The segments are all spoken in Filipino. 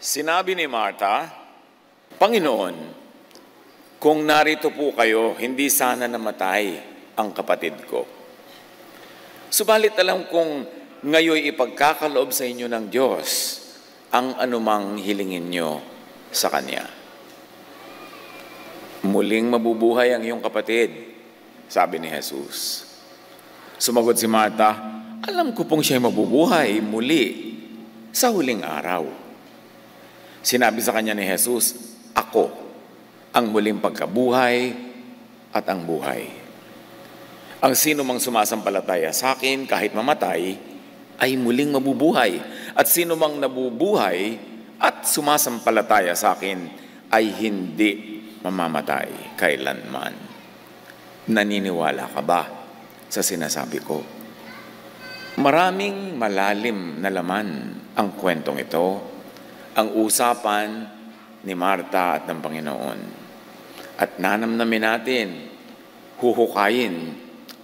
Sinabi ni Marta, Panginoon, kung narito po kayo, hindi sana namatay ang kapatid ko. Subalit alam kong ngayoy ipagkakaloob sa inyo ng Diyos ang anumang hilingin nyo sa Kanya. Muling mabubuhay ang iyong kapatid, sabi ni Jesus. Sumagot si Marta, alam ko pong siya'y mabubuhay muli sa huling araw. Sinabi sa kanya ni Jesus, ako ang muling pagkabuhay at ang buhay. Ang sino mang sumasampalataya sa akin kahit mamatay ay muling mabubuhay. At sino mang nabubuhay at sumasampalataya sa akin ay hindi mamamatay kailanman. Naniniwala ka ba sa sinasabi ko? Maraming malalim na laman ang kwentong ito, ang usapan ni Marta at ng Panginoon. At nanamnamin natin, huhukayin,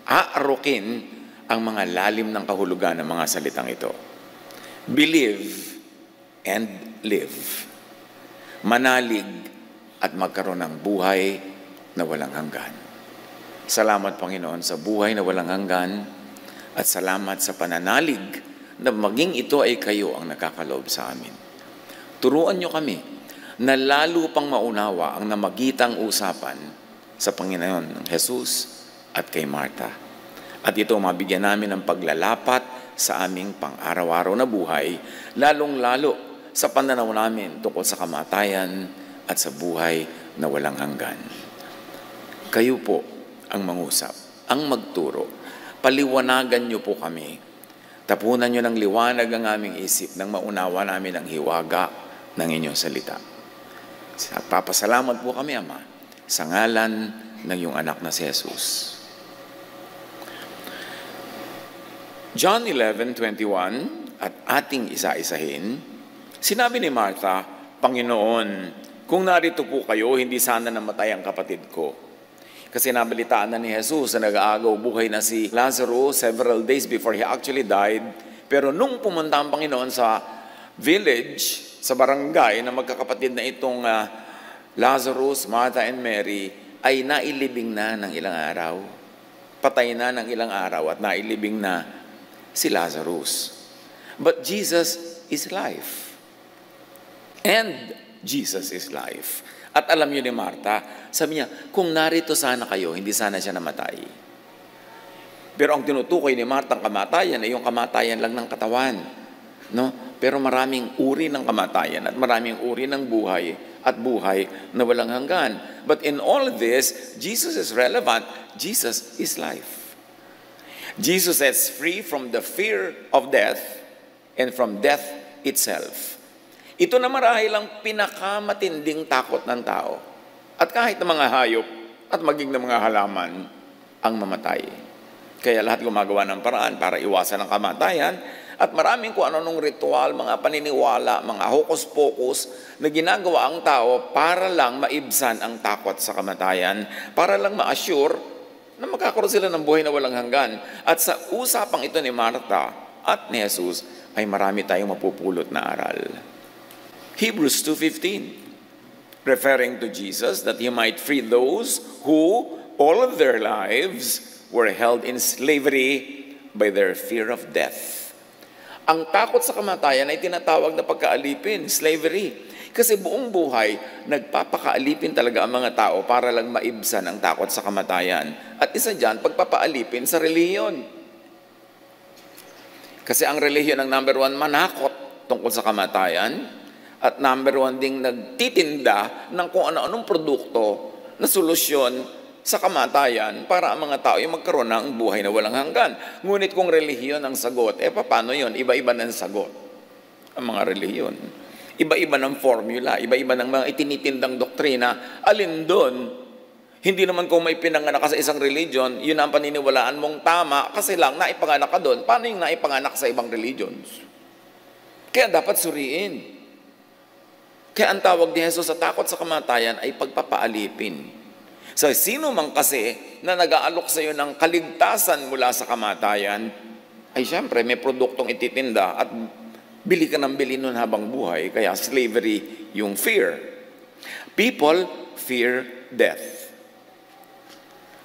aarukin ang mga lalim ng kahulugan ng mga salitang ito. Believe and live. Manalig at magkaroon ng buhay na walang hanggan. Salamat, Panginoon, sa buhay na walang hanggan at salamat sa pananalig na maging ito ay kayo ang nakakaloob sa amin. Turuan niyo kami na lalo pang maunawa ang namagitang usapan sa Panginoon ng Jesus at kay Marta. At ito mabigyan namin ng paglalapat sa aming pang-araw-araw na buhay, lalong-lalo sa pananaw namin tungkol sa kamatayan at sa buhay na walang hanggan. Kayo po ang mangusap, ang magturo. Paliwanagan niyo po kami. Tapunan niyo ng liwanag ang aming isip nang maunawa namin ang hiwaga ng inyong salita. At papasalamat po kami, Ama, sa ngalan ng iyong anak na si Jesus. John 11:21, at ating isa-isahin, sinabi ni Martha, Panginoon, kung narito po kayo, hindi sana namatay ang kapatid ko. Kasi nabalitaan na ni Jesus na nag-aagaw buhay na si Lazarus several days before he actually died. Pero nung pumunta ang Panginoon sa village, sa barangay na magkakapatid na itong Lazarus, Martha, and Mary, ay nailibing na ng ilang araw. Patay na ng ilang araw at nailibing na si Lazarus. But Jesus is life. And Jesus is life. At alam niyo ni Martha, sabi niya, kung narito sana kayo, hindi sana siya namatay. Pero ang tinutukoy ni Martha ang kamatayan ay yung kamatayan lang ng katawan. No? Pero maraming uri ng kamatayan at maraming uri ng buhay at buhay na walang hanggan. But in all this, Jesus is relevant. Jesus is life. Jesus sets free from the fear of death and from death itself. Ito na marahil ang pinakamatinding takot ng tao. At kahit ng mga hayop at maging ng mga halaman ang mamatay. Kaya lahat gumagawa ng paraan para iwasan ang kamatayan. At maraming kung ano-anong ritual, mga paniniwala, mga hokus-pokus na ginagawa ang tao para lang maibsan ang takot sa kamatayan, para lang ma-assure na magkakaroon sila ng buhay na walang hanggan. At sa usapang ito ni Martha at ni Jesus ay marami tayong mapupulot na aral. Hebrews 2:15, referring to Jesus that He might free those who all of their lives were held in slavery by their fear of death. Ang takot sa kamatayan ay tinatawag na pagkaalipin, slavery. Kasi buong buhay, nagpapakaalipin talaga ang mga tao para lang maibsan ang takot sa kamatayan. At isa dyan, pagpapaalipin sa relihiyon. Kasi ang relihiyon ang number one, manakot tungkol sa kamatayan. At number one ding nagtitinda ng kung ano-anong produkto na solusyon sa kamatayan para ang mga tao ay magkaroon ng buhay na walang hanggan. Ngunit kung relihiyon ang sagot, paano yun? Iba-iba ng sagot ang mga relihiyon. Iba-iba ng formula, iba-iba ng mga itinitindang doktrina. Alin doon? Hindi naman kung may pinanganak ka sa isang religion, yun ang paniniwalaan mong tama kasi lang naipanganak ka doon. Paano yung naipanganak sa ibang religions? Kaya dapat suriin. Kaya ang tawag ni Jesus sa takot sa kamatayan ay pagpapaalipin. So, sino man kasi na nag-aalok sa iyo ng kaligtasan mula sa kamatayan, ay siyempre may produktong ititinda at Bili ka ng bili nun habang buhay, kaya slavery yung fear. People fear death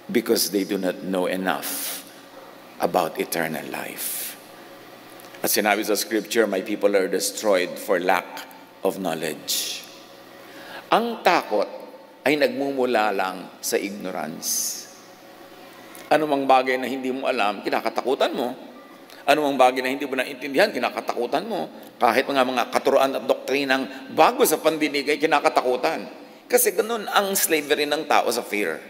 because they do not know enough about eternal life. At sinabi sa scripture, my people are destroyed for lack of knowledge. Ang takot ay nagmumula lang sa ignorance. Anumang bagay na hindi mo alam, kinakatakutan mo. Anumang bagay na hindi mo naintindihan, kinakatakutan mo. Kahit mga katuruan at doktrinang bago sa pandinig ay kinakatakutan. Kasi ganun ang slavery ng tao sa fear.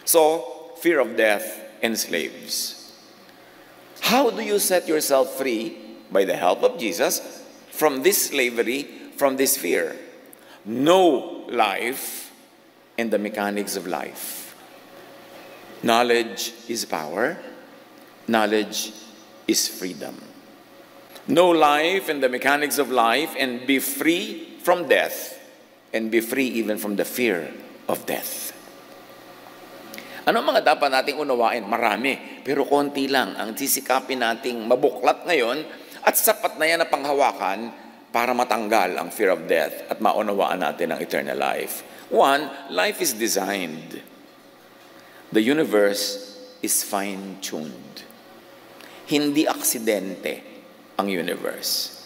So, fear of death enslaves. How do you set yourself free by the help of Jesus from this slavery, from this fear? Know life and the mechanics of life. Knowledge is power. Knowledge is freedom. Know life and the mechanics of life and be free from death and be free even from the fear of death. Ano ang mga dapat nating unawain? Marami, pero konti lang ang sisikapin nating mabuklat ngayon at sapat na yan na panghawakan para matanggal ang fear of death at maunawaan natin ang eternal life. One, life is designed. The universe is fine-tuned. Hindi aksidente ang universe.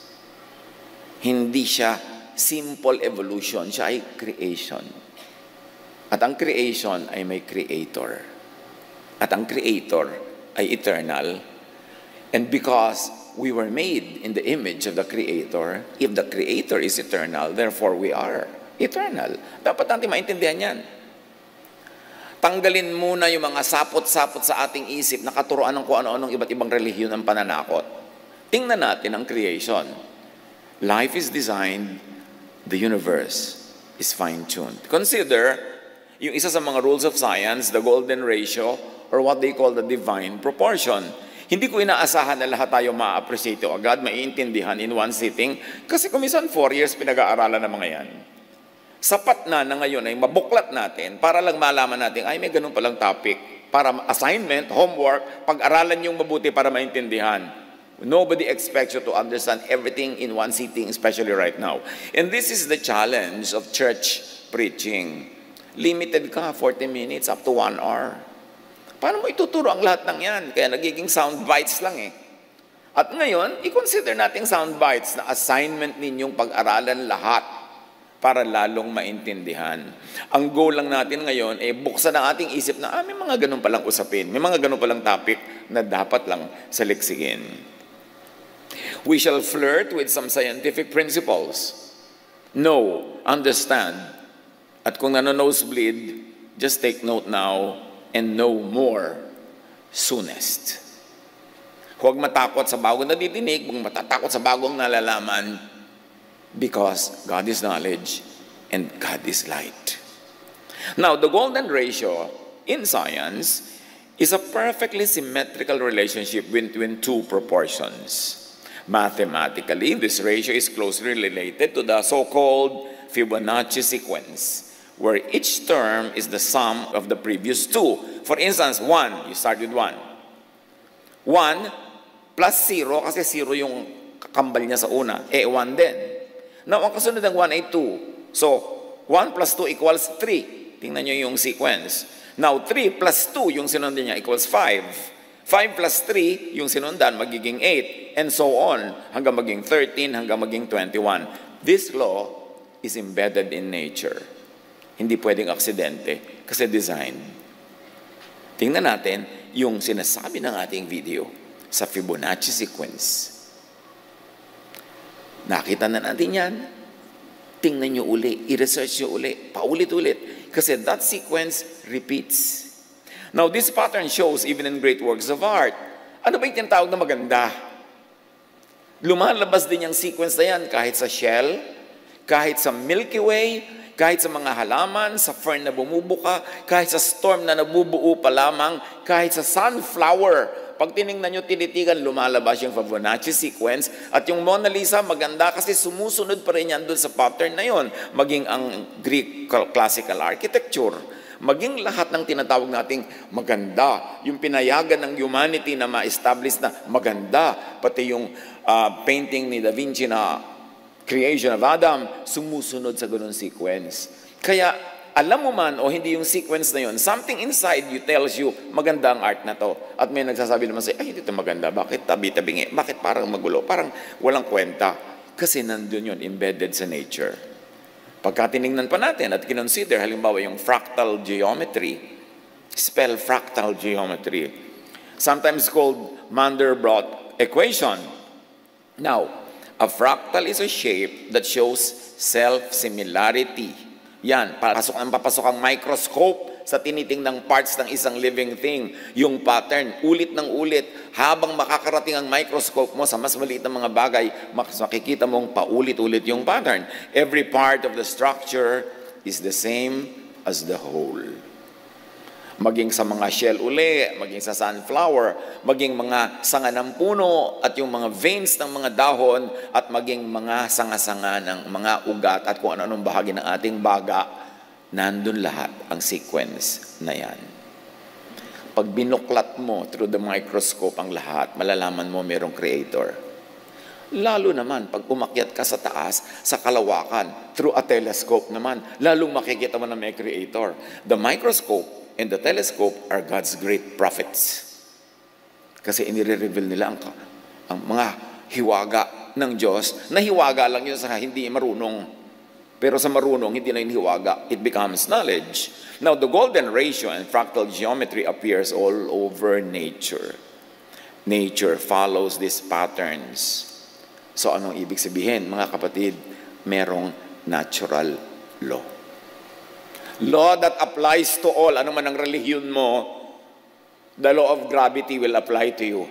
Hindi siya simple evolution, siya ay creation. At ang creation ay may creator. At ang creator ay eternal. And because we were made in the image of the creator, if the creator is eternal, therefore we are eternal. Dapat natin maintindihan yan. Tanggalin muna yung mga sapot-sapot sa ating isip na katuruan ng kung ano-anong iba't ibang relihiyon ng pananakot. Tingnan natin ang creation. Life is designed, the universe is fine-tuned. Consider yung isa sa mga rules of science, the golden ratio, or what they call the divine proportion. Hindi ko inaasahan na lahat tayo ma-appreciate o agad, maiintindihan in one sitting, kasi kumisan 4 years pinag-aaralan ng mga yan. Sapat na ngayon ay mabuklat natin para lang malaman natin, ay may ganun palang topic, para assignment, homework, pag-aralan yung mabuti para maintindihan. Nobody expects you to understand everything in one sitting, especially right now. And this is the challenge of church preaching. Limited ka, 40 minutes up to 1 hour. Paano mo ituturo ang lahat ng yan? Kaya nagiging sound bites lang eh. At ngayon, i-consider natin sound bites na assignment ninyong pag-aralan lahat para lalong maintindihan. Ang goal lang natin ngayon ay buksan ang ating isip na may mga ganun palang usapin, may mga ganun palang topic na dapat lang saliksigin. We shall flirt with some scientific principles. Know, understand, at kung nano-nosebleed, just take note now and know more soonest. Huwag matakot sa bagong nadidinig, huwag matatakot sa bagong nalalaman because God is knowledge and God is light. Now, the golden ratio in science is a perfectly symmetrical relationship between two proportions. Mathematically, this ratio is closely related to the so-called Fibonacci sequence, where each term is the sum of the previous two. For instance, 1, you start with 1. 1 plus 0, kasi 0 yung kakambal niya sa una, 1 din. Now, ang kasunod ng 1 ay 2. So, 1 plus 2 equals 3. Tingnan nyo yung sequence. Now, 3 plus 2, yung sinundan niya, equals 5. 5 plus 3, yung sinundan, magiging 8. And so on, hanggang maging 13, hanggang maging 21. This law is embedded in nature. Hindi pwedeng aksidente kasi design. Tingnan natin yung sinasabi ng ating video sa Fibonacci sequence. Nakita na natin yan. Tingnan nyo uli, i-research nyo uli, paulit-ulit. Kasi that sequence repeats. Now, this pattern shows even in great works of art. Ano ba yung tinatawag na maganda? Lumalabas din yung sequence na yan kahit sa shell, kahit sa Milky Way, kahit sa mga halaman, sa fern na bumubuka, kahit sa storm na nabubuo pa lamang, kahit sa sunflower. Pag tinignan nyo, tinitigan, lumalabas yung Fibonacci sequence. At yung Mona Lisa, maganda kasi sumusunod pa rin yan doon sa pattern na yon. Maging ang Greek classical architecture. Maging lahat ng tinatawag nating maganda, yung pinayagan ng humanity na ma-establish na maganda, pati yung painting ni Da Vinci na Creation of Adam, sumusunod sa ganun sequence. Kaya, alam mo man o hindi yung sequence na yun, something inside you tells you, maganda ang art na to. At may nagsasabi naman sa'yo, ay, hindi ito maganda. Bakit tabi-tabingi? Bakit parang magulo? Parang walang kwenta. Kasi nandun yun, embedded sa nature. Pagka tinignan pa natin at kinonsider, halimbawa yung fractal geometry, spell fractal geometry, sometimes called Mandelbrot equation. Now, a fractal is a shape that shows self-similarity. Yan, papasok ang microscope sa tinitingnang parts ng isang living thing. Yung pattern, ulit ng ulit. Habang makakarating ang microscope mo sa mas maliit na mga bagay, makikita mong paulit-ulit yung pattern. Every part of the structure is the same as the whole. Maging sa mga shell uli, maging sa sunflower, maging mga sanga ng puno at yung mga veins ng mga dahon at maging mga sanga-sanga ng mga ugat at kung ano-anong bahagi ng ating baga, nandun lahat ang sequence na yan. Pag binuklat mo through the microscope ang lahat, malalaman mo mayroong creator. Lalo naman, pag umakyat ka sa taas, sa kalawakan, through a telescope naman, lalong makikita mo na may creator. The microscope and the telescope are God's great prophets. Kasi inire-reveal nila ang mga hiwaga ng Diyos, na hiwaga lang yun sa hindi marunong. Pero sa marunong, hindi na yung hiwaga. It becomes knowledge. Now, the golden ratio and fractal geometry appears all over nature. Nature follows these patterns. So, anong ibig sabihin? Mga kapatid, merong natural law. Law that applies to all. Ano man ang relihiyon mo, the law of gravity will apply to you.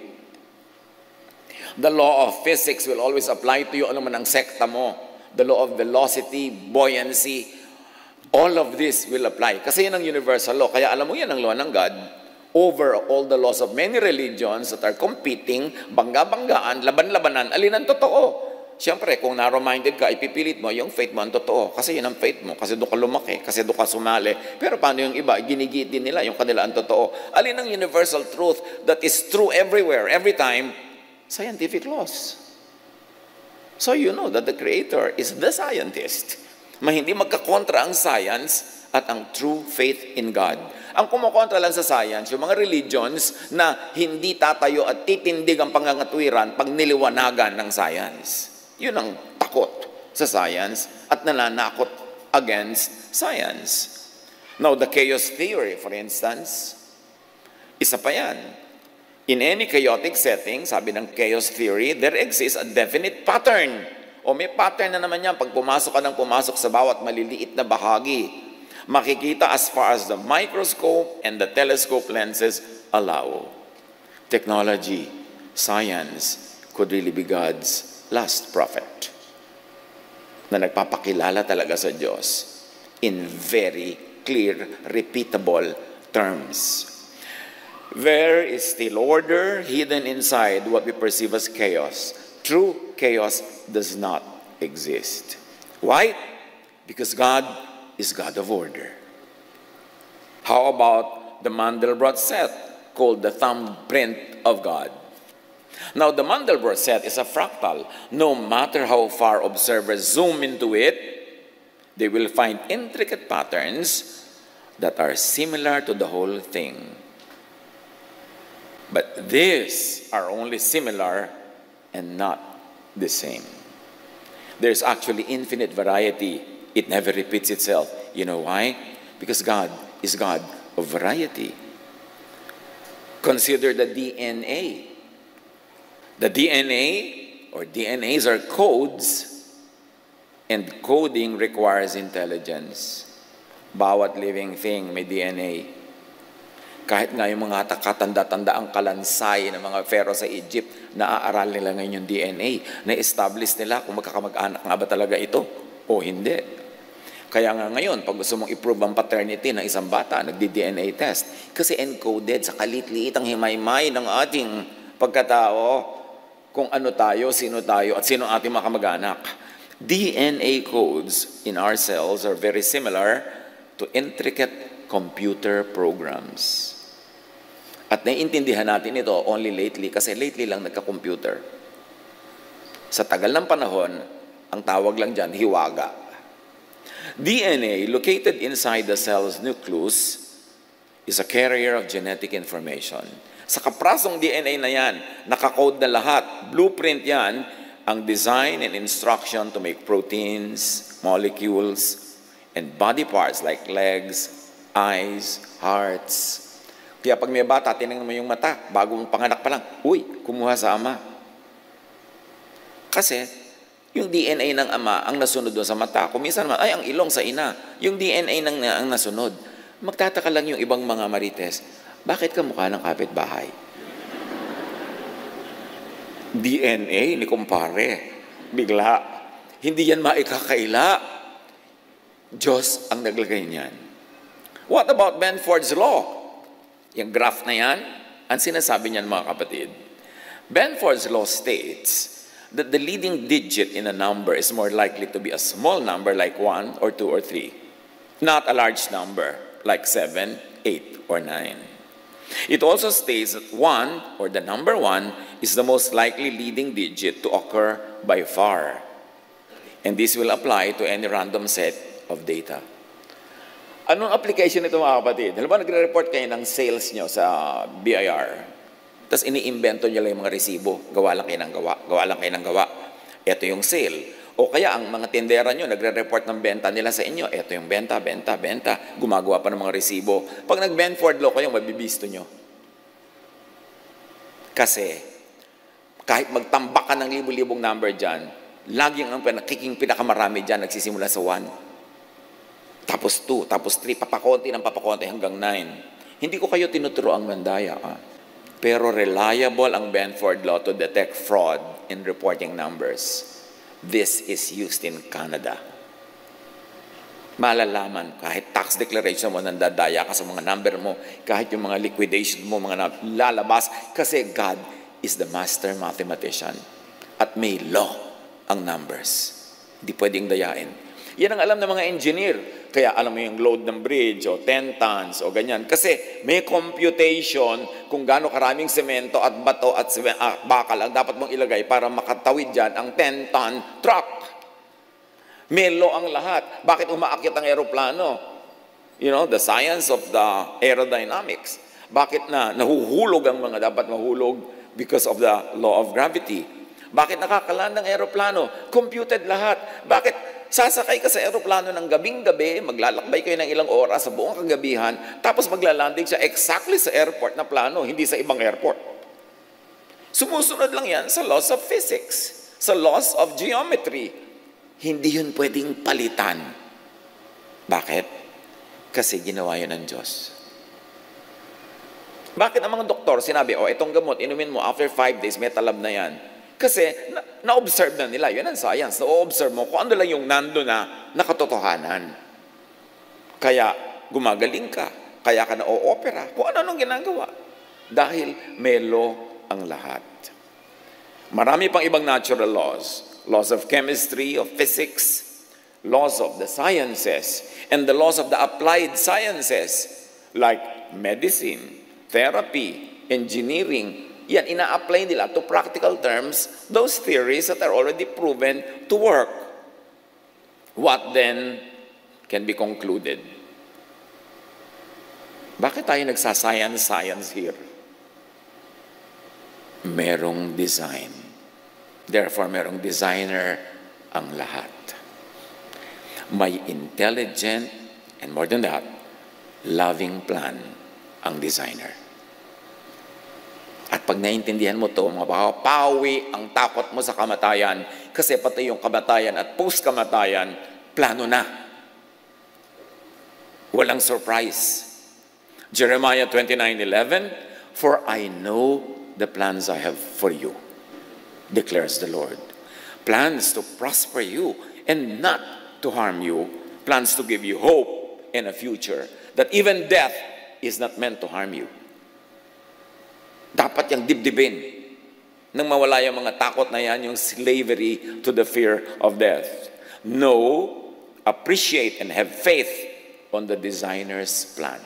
The law of physics will always apply to you. Ano man ang sekta mo. The law of velocity, buoyancy, all of this will apply. Kasi yan ang universal law. Kaya alam mo yan ang law ng God over all the laws of many religions that are competing, bangga-banggaan, laban-labanan, alin ang totoo. Siyempre, kung na-reminded ka, ipipilit mo, yung faith mo ang totoo. Kasi yun ang faith mo. Kasi doon ka lumaki. Kasi doon ka sumali. Pero paano yung iba? Ginigit din nila yung kanila ang totoo. Alin ang universal truth that is true everywhere, every time? Scientific laws. So you know that the Creator is the scientist. Hindi magkakontra ang science at ang true faith in God. Ang kumukontra lang sa science, yung mga religions na hindi tatayo at titindig ang pangangatwiran pag niliwanagan ng science. Yun ang takot sa science at nananakot against science. Now, the chaos theory, for instance, isa pa yan. In any chaotic setting, sabi ng chaos theory, there exists a definite pattern. O may pattern na naman yan. Pag pumasok ka ng pumasok sa bawat maliliit na bahagi, makikita as far as the microscope and the telescope lenses allow. Technology, science, could really be God's last prophet na nagpapakilala talaga sa Diyos in very clear, repeatable terms. There is still order hidden inside what we perceive as chaos. True chaos does not exist. Why? Because God is God of order. How about the Mandelbrot set called the thumbprint of God? Now, the Mandelbrot set is a fractal. No matter how far observers zoom into it, they will find intricate patterns that are similar to the whole thing. But these are only similar and not the same. There's actually infinite variety. It never repeats itself. You know why? Because God is God of variety. Consider the DNA. The DNA or DNAs are codes, and coding requires intelligence. Bawat living thing may DNA. Kahit nga yung mga katanda-tanda ang kalansay ng mga pharaoh sa Egypt, naaaral nila ngayon yung DNA. Na-establish nila kung magkakamag-anak nga ba talaga ito o hindi. Kaya nga ngayon, pag gusto mong i-prove ang paternity ng isang bata, nagdi-DNA test. Kasi encoded sa kalit-liit ang himay-may ng ating pagkatao, kung ano tayo, sino tayo, at sino ang ating mga kamag-anak. DNA codes in our cells are very similar to intricate computer programs. At naiintindihan natin ito only lately kasi lately lang nagka-computer. Sa tagal ng panahon, ang tawag lang dyan, hiwaga. DNA, located inside the cell's nucleus, is a carrier of genetic information. Sa kaprasong DNA na yan, nakakode na lahat, blueprint yan, ang design and instruction to make proteins, molecules, and body parts like legs, eyes, hearts. Kaya pag may bata, tinignan mo yung mata, bagong panganak pa lang, uy, kumuha sa ama. Kasi, yung DNA ng ama ang nasunod doon sa mata. Kung minsan naman, ay, ang ilong sa ina. Yung DNA ang nasunod. Magtataka lang yung ibang mga marites, bakit ka mukha ng kapitbahay? DNA, ni kumpare. Bigla. Hindi yan maikakaila. Diyos ang naglagay niyan. What about Benford's Law? Yung graph na yan, ang sinasabi niyan mga kapatid. Benford's Law states that the leading digit in a number is more likely to be a small number like 1 or 2 or 3, not a large number like 7, 8, or 9. It also states that 1, or the number 1, is the most likely leading digit to occur by far. And this will apply to any random set of data. Anong application ito mga kapatid? Halimbawa, nagre-report kayo ng sales nyo sa BIR. Tapos iniimbento nyo lang yung mga resibo. Gawa lang kayo ng gawa. Gawa lang kayo ng gawa. Ito yung sale. O kaya ang mga tindera nyo, nagre-report ng benta nila sa inyo. Ito yung benta, benta, benta. Gumagawa pa ng mga resibo. Pag nag-Benford Law kayo, mabibisto nyo. Kasi, kahit magtambak ka ng libu-libong number dyan, laging ang pinakamarami dyan, nagsisimula sa 1. Tapos 2, tapos 3, papakonti ng papakonti hanggang 9. Hindi ko kayo tinuturoang mandaya. Pero reliable ang Benford Law to detect fraud in reporting numbers. This is used in Canada. Malalaman, kahit tax declaration mo, nandadaya ka sa mga number mo, kahit yung mga liquidation mo, mga lalabas, kasi God is the master mathematician. At may law ang numbers. Hindi pwedeng dayain. Yan ang alam ng mga engineer. Kaya alam mo yung load ng bridge o 10 tons o ganyan. Kasi may computation kung gaano karaming semento at bato at bakal ang dapat mong ilagay para makatawid dyan ang 10-ton truck. May law ang lahat. Bakit umaakyat ang aeroplano? You know, the science of the aerodynamics. Bakit na nahuhulog ang mga dapat mahulog? Because of the law of gravity. Bakit nakakaland ng aeroplano? Computed lahat. Bakit sasakay ka sa aeroplano ng gabing-gabi, maglalakbay kayo ng ilang oras sa buong kagabihan, tapos maglalanding siya exactly sa airport na plano, hindi sa ibang airport. Sumusunod lang yan sa laws of physics, sa laws of geometry. Hindi yun pwedeng palitan. Bakit? Kasi ginawa yun ng Diyos. Bakit ang mga doktor sinabi, itong gamot, inumin mo, after 5 days, may talab na yan. Kasi na-observe na nila. Yun ang science. Na-observe mo kung ano lang yung nando na nakatotohanan. Kaya gumagaling ka. Kaya ka na-o-opera. Kung ano-anong ginagawa. Dahil may law ang lahat. Marami pang ibang natural laws. Laws of chemistry, of physics, laws of the sciences, and the laws of the applied sciences like medicine, therapy, engineering. Yan, ina-apply nila to practical terms those theories that are already proven to work. What then can be concluded? Bakit tayo nagsascience here? Merong design. Therefore, merong designer ang lahat. May intelligent, and more than that, loving plan ang designer. At pag naintindihan mo ito, mga pawi ang takot mo sa kamatayan kasi pati yung kamatayan at post-kamatayan, plano na. Walang surprise. Jeremiah 29:11, "For I know the plans I have for you, declares the Lord. Plans to prosper you and not to harm you, plans to give you hope and a future, that even death is not meant to harm you." Dapat yung dibdibin nang mawala yung mga takot na yan, yung slavery to the fear of death. Know, appreciate, and have faith on the designer's plan.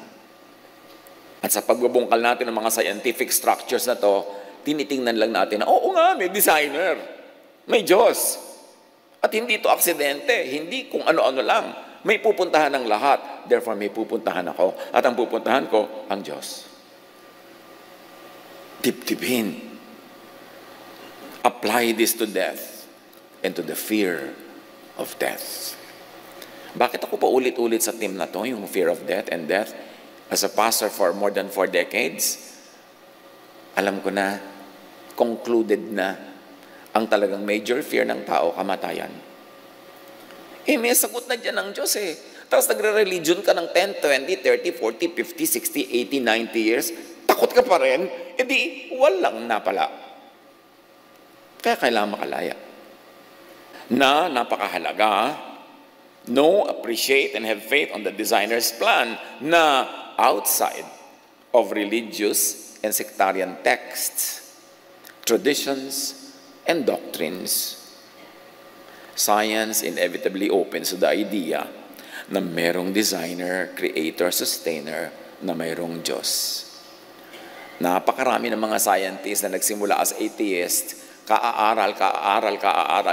At sa pagbubungkal natin ng mga scientific structures na to, tinitingnan lang natin na, oo nga, may designer, may Diyos. At hindi to aksidente, hindi kung ano-ano lang. May pupuntahan ng lahat, therefore may pupuntahan ako. At ang pupuntahan ko, ang Diyos. Tip-tipin. Apply this to death and to the fear of death. Bakit ako pa ulit-ulit sa team na to, yung fear of death and death? As a pastor for more than 4 decades, alam ko na, concluded na, ang talagang major fear ng tao, kamatayan. May sagot na dyan ng Diyos eh. Tapos nagre-religion ka ng 10, 20, 30, 40, 50, 60, 80, 90 years, takot ka pa rin, edi walang napala. Kaya kailangan makalaya. Na napakahalaga, know, appreciate, and have faith on the designer's plan na outside of religious and sectarian texts, traditions, and doctrines. Science inevitably opens to the idea na merong designer, creator, sustainer, na mayroong Diyos. Napakarami ng mga scientists na nagsimula as atheist, kaaral,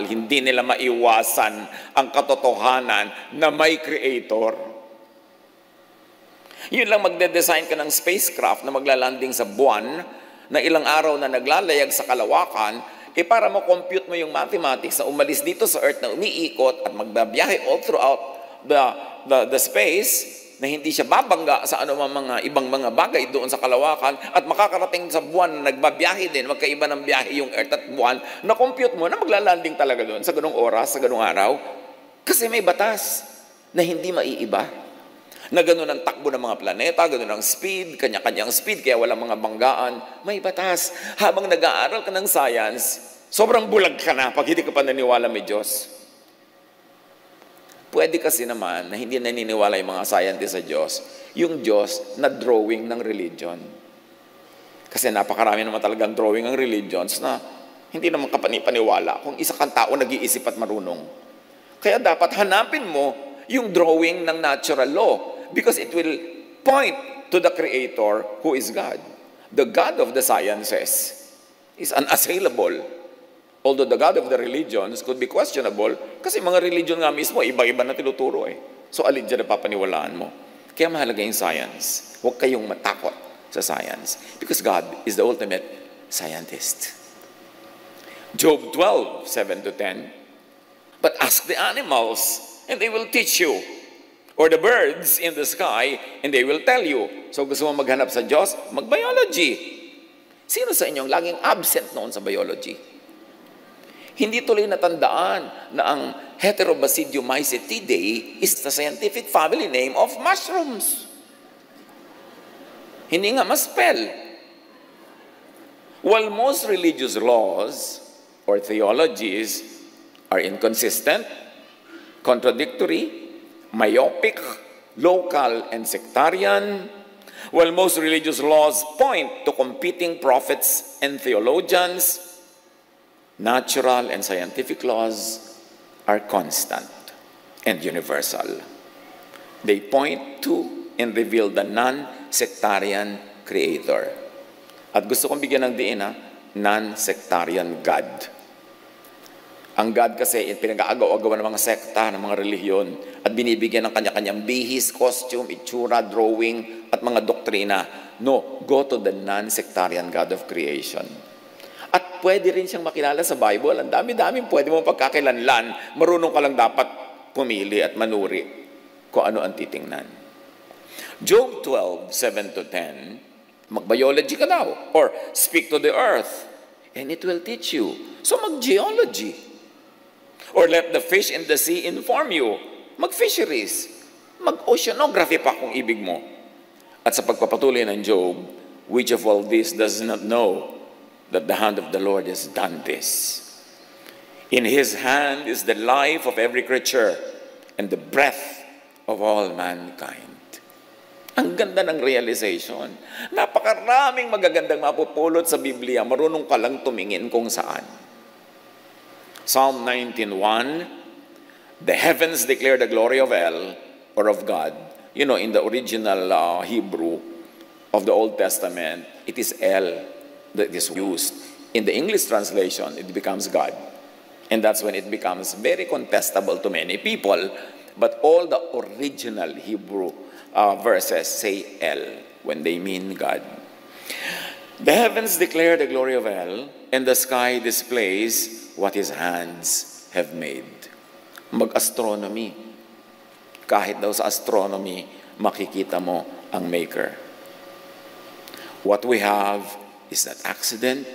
hindi nila maiwasan ang katotohanan na may creator. Yun lang magde-design ka ng spacecraft na maglalanding sa buwan, na ilang araw na naglalayag sa kalawakan, para mo-compute mo yung mathematics na umalis dito sa Earth na umiikot at magbabiyahe all throughout the space, na hindi siya babangga sa mga ibang mga bagay doon sa kalawakan, at makakarating sa buwan na nagbabiyahe din, magkaiba ng biyahe yung Earth at buwan, na-compute mo na maglalanding talaga doon sa ganung oras, sa ganung araw. Kasi may batas na hindi maiiba. Na ganun ang takbo ng mga planeta, ganun ang speed, kanya-kanyang speed, kaya walang mga banggaan. May batas. Habang nag-aaral ka ng science, sobrang bulag ka na pag hindi ka pa naniwala may Diyos. Pwede kasi naman na hindi naniniwala yung mga scientists sa Diyos, yung Diyos na drawing ng religion. Kasi napakarami naman talagang drawing ng religions na hindi naman kapani-paniwala kung isa kang tao nag-iisip at marunong. Kaya dapat hanapin mo yung drawing ng natural law, because it will point to the Creator who is God. The God of the sciences is unassailable. Although the God of the religions could be questionable, kasi mga religion nga mismo, iba-iba na tinuturo eh. So alin dyan na papaniwalaan mo? Kaya mahalaga yung science. Huwag kayong matakot sa science, because God is the ultimate scientist. Job 12, 7-10. But ask the animals, and they will teach you. Or the birds in the sky, and they will tell you. So gusto mo maghanap sa Diyos? Mag-biology. Sino sa inyong laging absent noon sa biology? Hindi tuloy natandaan na ang Heterobasidiomycetidae is the scientific family name of mushrooms. Hindi nga ma-spell. While most religious laws or theologies are inconsistent, contradictory, myopic, local, and sectarian, while most religious laws point to competing prophets and theologians, natural and scientific laws are constant and universal. They point to and reveal the non-sectarian Creator. At gusto kong bigyan ng diin non-sectarian God. Ang God kasi pinag-aagaw-agawan ng mga sekta, ng mga relihiyon, at binibigyan ng kanya-kanyang bihis, costume, itsura, drawing, at mga doktrina. No, go to the non-sectarian God of creation. At pwede rin siyang makilala sa Bible. Ang dami-dami pwede mo pagkakilanlan. Marunong ka lang dapat pumili at manuri kung ano ang titingnan. Job 12, 7-10, mag-biology ka daw. Or speak to the earth, and it will teach you. So mag-geology. Or let the fish in the sea inform you. Mag-fisheries. Mag-oceanography pa kung ibig mo. At sa pagpapatuloy ng Job, which of all this does not know that the hand of the Lord has done this? In His hand is the life of every creature and the breath of all mankind. Ang ganda ng realization. Napakaraming magagandang mapupulot sa Biblia. Marunong ka lang tumingin kung saan. Psalm 19:1, the heavens declare the glory of El, or of God. in the original Hebrew of the Old Testament, it is El that is used. In the English translation, it becomes God. And that's when it becomes very contestable to many people. But all the original Hebrew verses say El when they mean God. The heavens declare the glory of El, and the sky displays what his hands have made. Mag-astronomy. Kahit daw sa astronomy, makikita mo ang maker. What we have is not accident,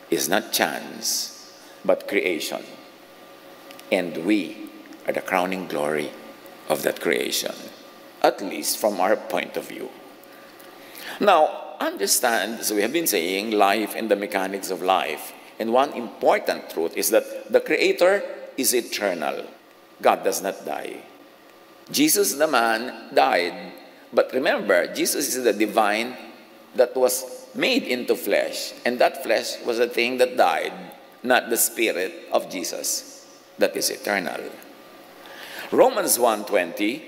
is not chance, but creation. And we are the crowning glory of that creation, at least from our point of view. Now, understand, as we have been saying, life and the mechanics of life. And one important truth is that the Creator is eternal. God does not die. Jesus, the man, died. But remember, Jesus is the divine that was made into flesh. And that flesh was a thing that died, not the spirit of Jesus that is eternal. Romans 1:20,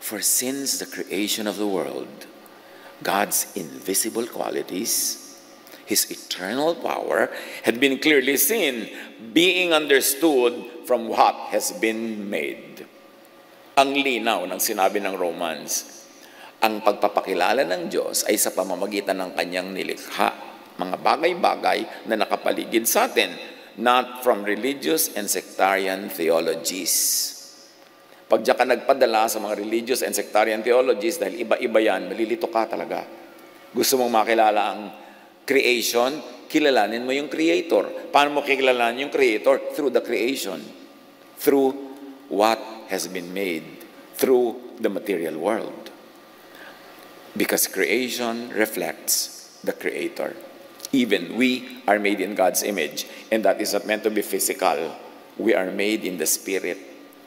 for since the creation of the world, God's invisible qualities, his eternal power, had been clearly seen, being understood from what has been made. Ang linaw ng sinabi ng Romans, ang pagpapakilala ng Diyos ay sa pamamagitan ng kanyang nilikha, mga bagay-bagay na nakapaligid sa atin, not from religious and sectarian theologies. Pag diyan ka nagpadala sa mga religious and sectarian theologies, dahil iba-iba yan, malilito ka talaga. Gusto mong makilala ang creation, kilalanin mo yung Creator. Paano mo kilalanin yung Creator? Through the creation. Through what has been made. Through the material world. Because creation reflects the Creator. Even we are made in God's image. And that is not meant to be physical. We are made in the Spirit,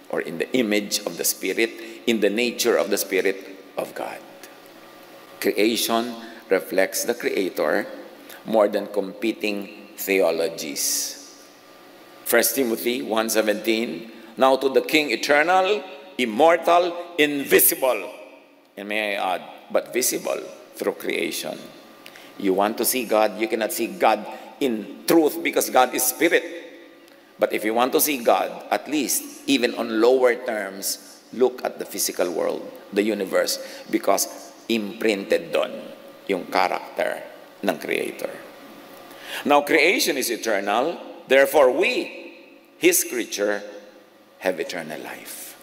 or in the image of the Spirit, in the nature of the Spirit of God. Creation reflects the Creator more than competing theologies. 1 Timothy 1:17, now to the King eternal, immortal, invisible, and may I add, but visible through creation. You want to see God, you cannot see God in truth because God is Spirit. But if you want to see God, at least, even on lower terms, look at the physical world, the universe, because imprinted doon yung character ng Creator. Now, creation is eternal, therefore we, His creature, have eternal life.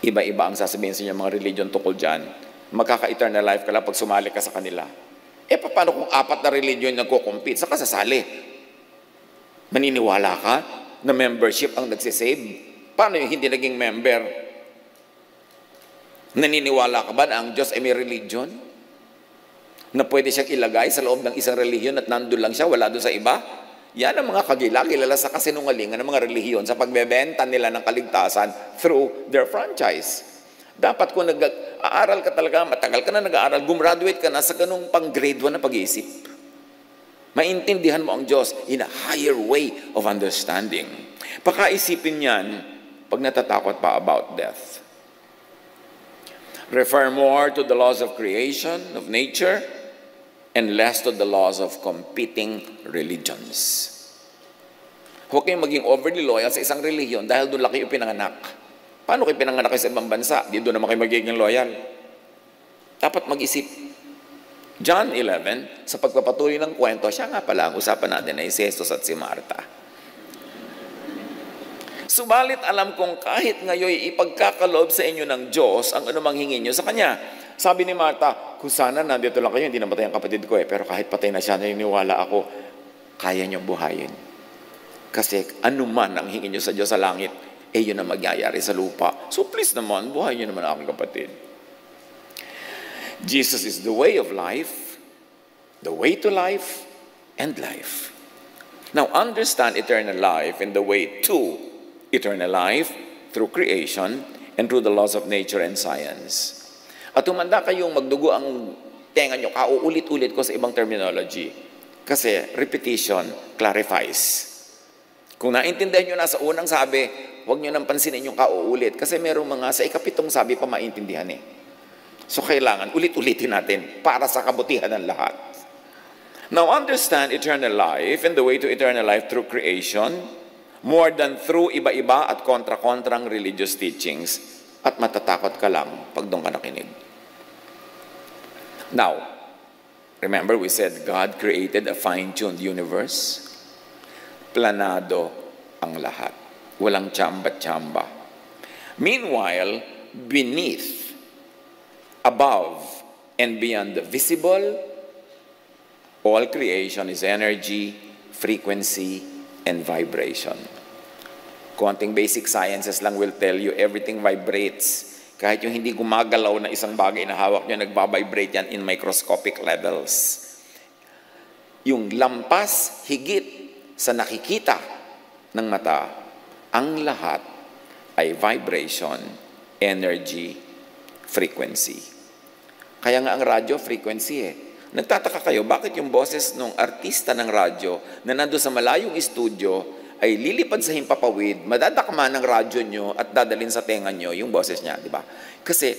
Iba-iba ang sasabihin sa inyo mga religion tungkol dyan. Magkaka-eternal life ka lang pag sumali ka sa kanila. Paano kung 4 na religion nagko-compete? Saan ka sasali? Maniniwala ka na membership ang nagsisave? Paano yung hindi naging member? Naniniwala ka ba na ang Diyos ay may religion? Na pwede siyang ilagay sa loob ng isang relihiyon at nandun lang siya, wala doon sa iba? Yan ang mga kilala sa kasinungalingan ng mga relihiyon sa pagbebenta nila ng kaligtasan through their franchise. Dapat kung nag-aaral ka talaga, matagal ka na nag-aaral, gumraduate ka na sa ganung pang grade 1 na pag-iisip. Maintindihan mo ang Diyos in a higher way of understanding. Pakaisipin yan pag natatakot pa about death. Refer more to the laws of creation, of nature, and less to the laws of competing religions. Huwag kayong maging overly loyal sa isang relihiyon dahil doon lang kayo pinanganak. Paano kayo pinanganak sa ibang bansa? Di doon naman kayo magiging loyal. Dapat mag-isip. John 11, sa pagpapatuloy ng kwento, siya nga pala ang usapan natin ay si Jesus at si Marta. Subalit alam kong kahit ngayon ipagkakaloob sa inyo ng Diyos ang anumang hingin nyo sa Kanya. Sabi ni Marta, kung sana nandito lang kayo, hindi namatay ang kapatid ko pero kahit patay na siya, naniniwala ako, kaya nyo buhayin. Kasi anuman ang hingin nyo sa Diyos sa langit, yun ang magyayari sa lupa. So please naman, buhayin nyo naman aking kapatid. Jesus is the way of life, the way to life, and life. Now, understand eternal life and the way to eternal life through creation and through the laws of nature and science. At tumanda kayong magdugo ang tenga nyo, kauulit-ulit ko sa ibang terminology. Kasi repetition clarifies. Kung naintindihan nyo na sa unang sabi, huwag nyo nang pansinin yung kauulit. Kasi merong mga sa ikapitong sabi pa maintindihan eh. So kailangan ulit-ulitin natin para sa kabutihan ng lahat. Now understand eternal life and the way to eternal life through creation, more than through iba-iba at kontra-kontrang religious teachings. At matatakot ka lang pag doon ka nakinig. Now, remember we said God created a fine-tuned universe. Planado ang lahat. Walang tsamba-tsamba. Meanwhile, beneath, above, and beyond the visible, all creation is energy, frequency, and vibration. Konting basic sciences lang will tell you everything vibrates. Kahit yung hindi gumagalaw na isang bagay na hawak nyo, nagbabibrate yan in microscopic levels. Yung lampas, higit sa nakikita ng mata, ang lahat ay vibration, energy, frequency. Kaya nga ang radyo, frequency eh. Nagtataka kayo, bakit yung boses ng artista ng radyo na nandun sa malayong studio ay lilipad sa himpapawid, madadakma ng radyo nyo at dadalhin sa tenga nyo yung boses niya, di ba? Kasi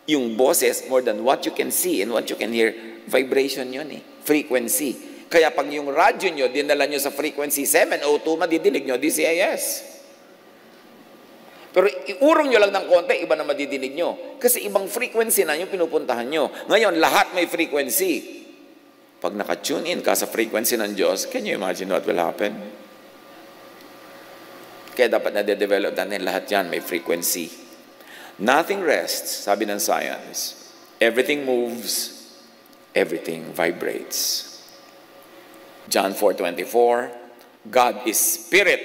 yung boses, more than what you can see and what you can hear, vibration yun eh, frequency. Kaya pag yung radyo nyo, dinala nyo sa frequency 702, madidinig nyo DCIS. Pero iurong nyo lang ng konti, iba na madidinig nyo. Kasi ibang frequency na yung pinupuntahan nyo. Ngayon, lahat may frequency. Pag naka-tune in ka sa frequency ng Diyos, can you imagine what will happen? Kaya dapat na-develop natin lahat yan, may frequency. Nothing rests, sabi ng science. Everything moves, everything vibrates. John 4:24, God is spirit,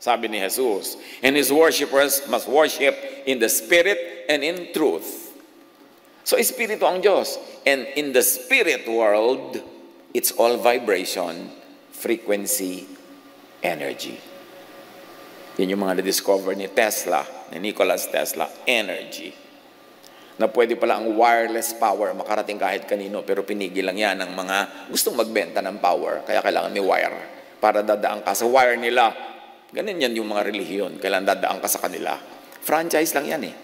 sabi ni Jesus, and His worshipers must worship in the spirit and in truth. So, espiritu ang Diyos. And in the spirit world, it's all vibration, frequency, energy. Yan yung mga na-discover ni Tesla, ni Nikola Tesla, energy. Na pwede pala ang wireless power makarating kahit kanino, pero pinigil lang yan ng mga gustong magbenta ng power. Kaya kailangan may wire para dadaan ka sa wire nila. Ganun yan yung mga relihiyon. Kailangan dadaan ka sa kanila. Franchise lang yan eh.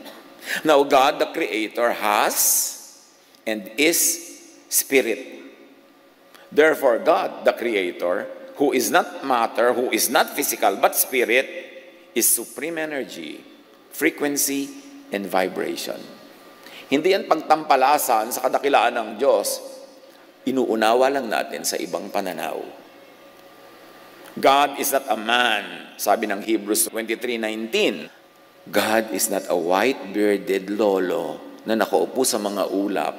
Now, God, the Creator, has and is Spirit. Therefore, God, the Creator, who is not matter, who is not physical, but Spirit, is supreme energy, frequency, and vibration. Hindi yan pagtampalasan sa kadakilaan ng Diyos. Inuunawa lang natin sa ibang pananaw. God is not a man, sabi ng Hebrews 23:19. God is not a white-bearded lolo na nakaupo sa mga ulap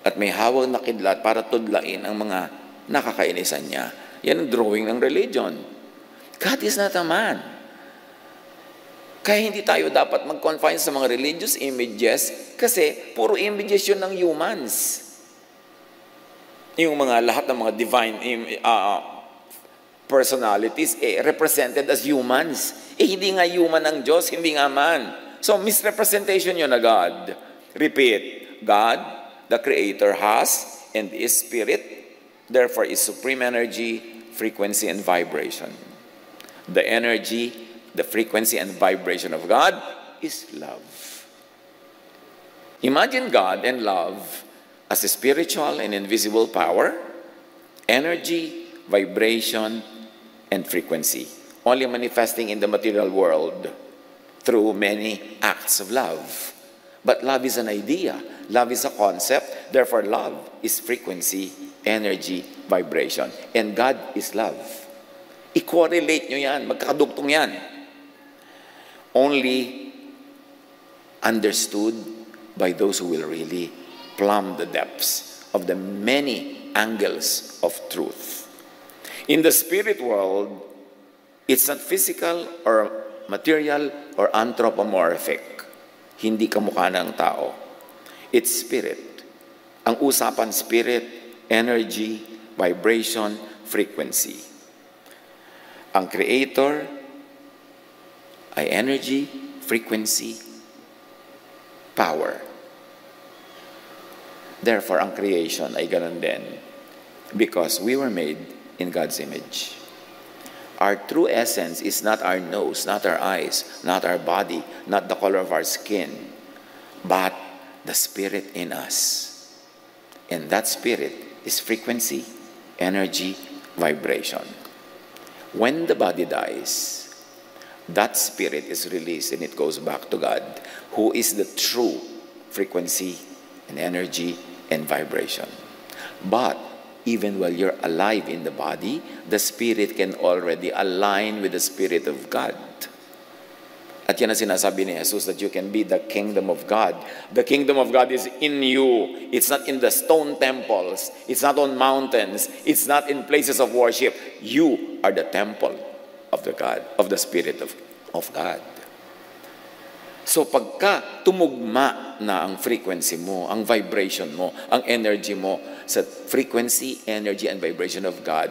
at may hawak na kidlat para tudlain ang mga nakakainisan niya. Yan ang drawing ng religion. God is not a man. Kaya hindi tayo dapat mag-confine sa mga religious images kasi puro images yun ng humans. Yung mga lahat ng mga divine personalities represented as humans. Hindi nga human ang Diyos, hindi nga man. So misrepresentation yun na God. Repeat, God, the Creator, has and is Spirit, therefore is supreme energy, frequency, and vibration. The energy, the frequency and vibration of God is love. Imagine God and love as a spiritual and invisible power, energy, vibration, and frequency, only manifesting in the material world through many acts of love. But love is an idea. Love is a concept. Therefore, love is frequency, energy, vibration. And God is love. I-correlate nyo yan. Magkakadugtong yan. Only understood by those who will really plumb the depths of the many angles of truth. In the spirit world, it's not physical or material or anthropomorphic. Hindi kamukha ng tao. It's spirit. Ang usapan, spirit, energy, vibration, frequency. Ang Creator ay energy, frequency, power. Therefore, ang creation ay ganun din because we were made in God's image. Our true essence is not our nose, not our eyes, not our body, not the color of our skin, but the spirit in us. And that spirit is frequency, energy, vibration. When the body dies, that spirit is released and it goes back to God, who is the true frequency and energy and vibration. But even while you're alive in the body, the spirit can already align with the Spirit of God. At yan ang sinasabi ni Jesus, that you can be the kingdom of God. The kingdom of God is in you. It's not in the stone temples. It's not on mountains. It's not in places of worship. You are the temple of the God, of the Spirit of God. So pagka tumugma na ang frequency mo, ang vibration mo, ang energy mo sa frequency, energy, and vibration of God,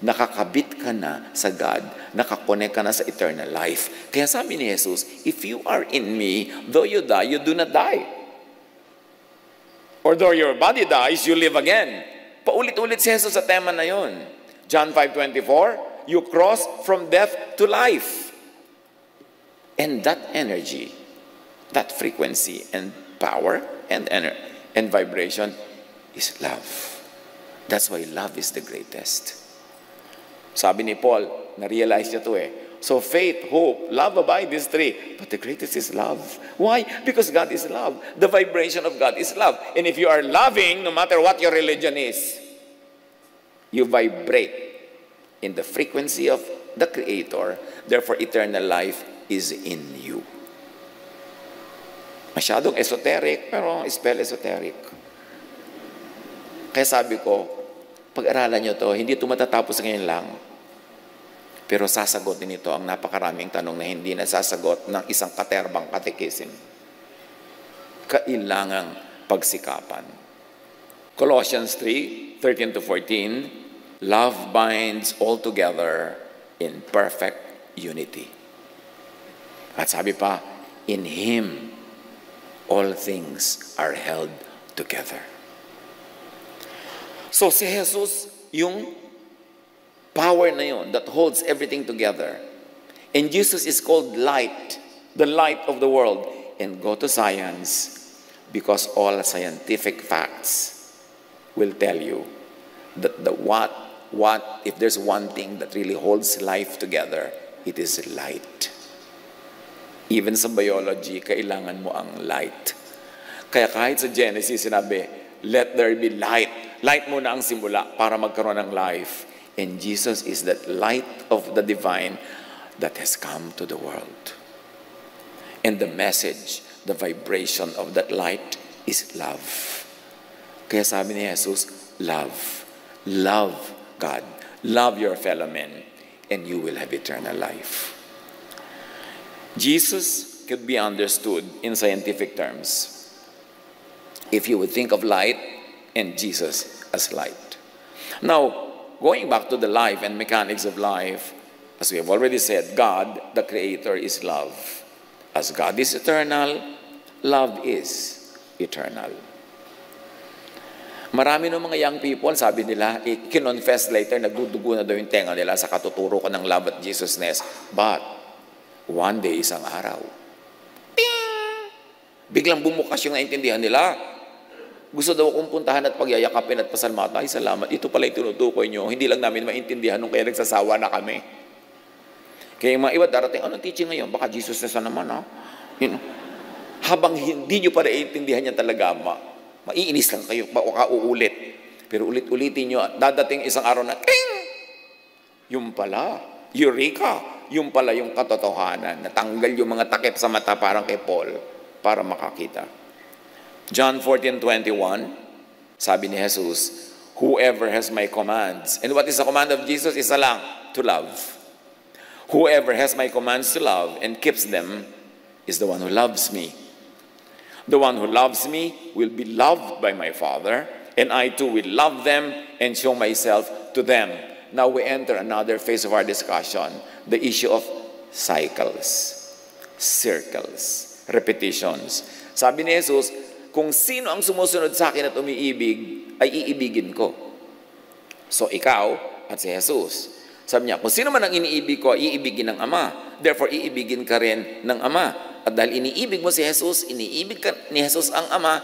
nakakabit ka na sa God, nakakonek ka na sa eternal life. Kaya sabi ni Jesus, if you are in me, though you die, you do not die. Or though your body dies, you live again. Paulit-ulit si Jesus sa tema na yon. John 5:24, you cross from death to life. And that energy, that frequency and power and vibration is love. That's why love is the greatest. Sabi ni Paul, na-realize niya to eh. So faith, hope, love abide, these three. But the greatest is love. Why? Because God is love. The vibration of God is love. And if you are loving, no matter what your religion is, you vibrate in the frequency of the Creator. Therefore, eternal life is in you. Masyadong esoteric, pero spell esoteric. Kaya sabi ko, pag-aralan nyo to, hindi ito matatapos ngayon lang. Pero sasagutin ito ang napakaraming tanong na hindi nasasagot ng isang katerbang katekisim. Kailangang pagsikapan. Colossians 3:13-14, love binds all together in perfect unity. At sabi pa, in Him, all things are held together. So si Jesus, yung power na yun that holds everything together. And Jesus is called light, the light of the world. And go to science, because all scientific facts will tell you that if there's one thing that really holds life together, it is light. Even sa biology, kailangan mo ang light. Kaya kahit sa Genesis, sinabi, let there be light. Light muna ang simula para magkaroon ng life. And Jesus is that light of the divine that has come to the world. And the message, the vibration of that light is love. Kaya sabi ni Jesus, love. Love God. Love your fellow men. And you will have eternal life. Jesus could be understood in scientific terms if you would think of light and Jesus as light. Now, going back to the life and mechanics of life, as we have already said, God, the Creator, is love. As God is eternal, love is eternal. Marami ng mga young people, sabi nila, kinonfess later, nagdudugo na daw yung tenga nila sa katuturo ko ng love at Jesusness. But, one day, isang araw, ping! Biglang bumukas yung naintindihan nila. Gusto daw akong puntahan at pagyayakapin at pasalamatan. Ay, salamat. Ito pala yung tinutukoy nyo. Hindi lang namin maintindihan nung kaya nagsasawa na kami. Kaya yung mga iba darating, anong teaching ngayon? Baka Jesus na naman, ha? You know, habang hindi nyo pa naiintindihan yan talaga, maiinis lang kayo, baka uulit. Pero ulit-ulitin nyo, dadating isang araw na, ting! Yung pala, eureka! Yung pala yung katotohanan. Natanggal yung mga takip sa mata parang kay Paul para makakita. John 14:21, sabi ni Jesus, whoever has my commands. And what is the command of Jesus? Isa lang, to love. Whoever has my commands to love and keeps them is the one who loves me. The one who loves me will be loved by my Father, and I too will love them and show myself to them. Now we enter another phase of our discussion, the issue of cycles, circles, repetitions. Sabi ni Jesus, kung sino ang sumusunod sa akin at umiibig, ay iibigin ko. So ikaw at si Jesus, Sabi niya, kung sino man ang iniibig ko, iibigin ng Ama. Therefore, iibigin ka rin ng Ama. At dahil iniibig mo si Jesus, iniibig ka ni Jesus ang Ama,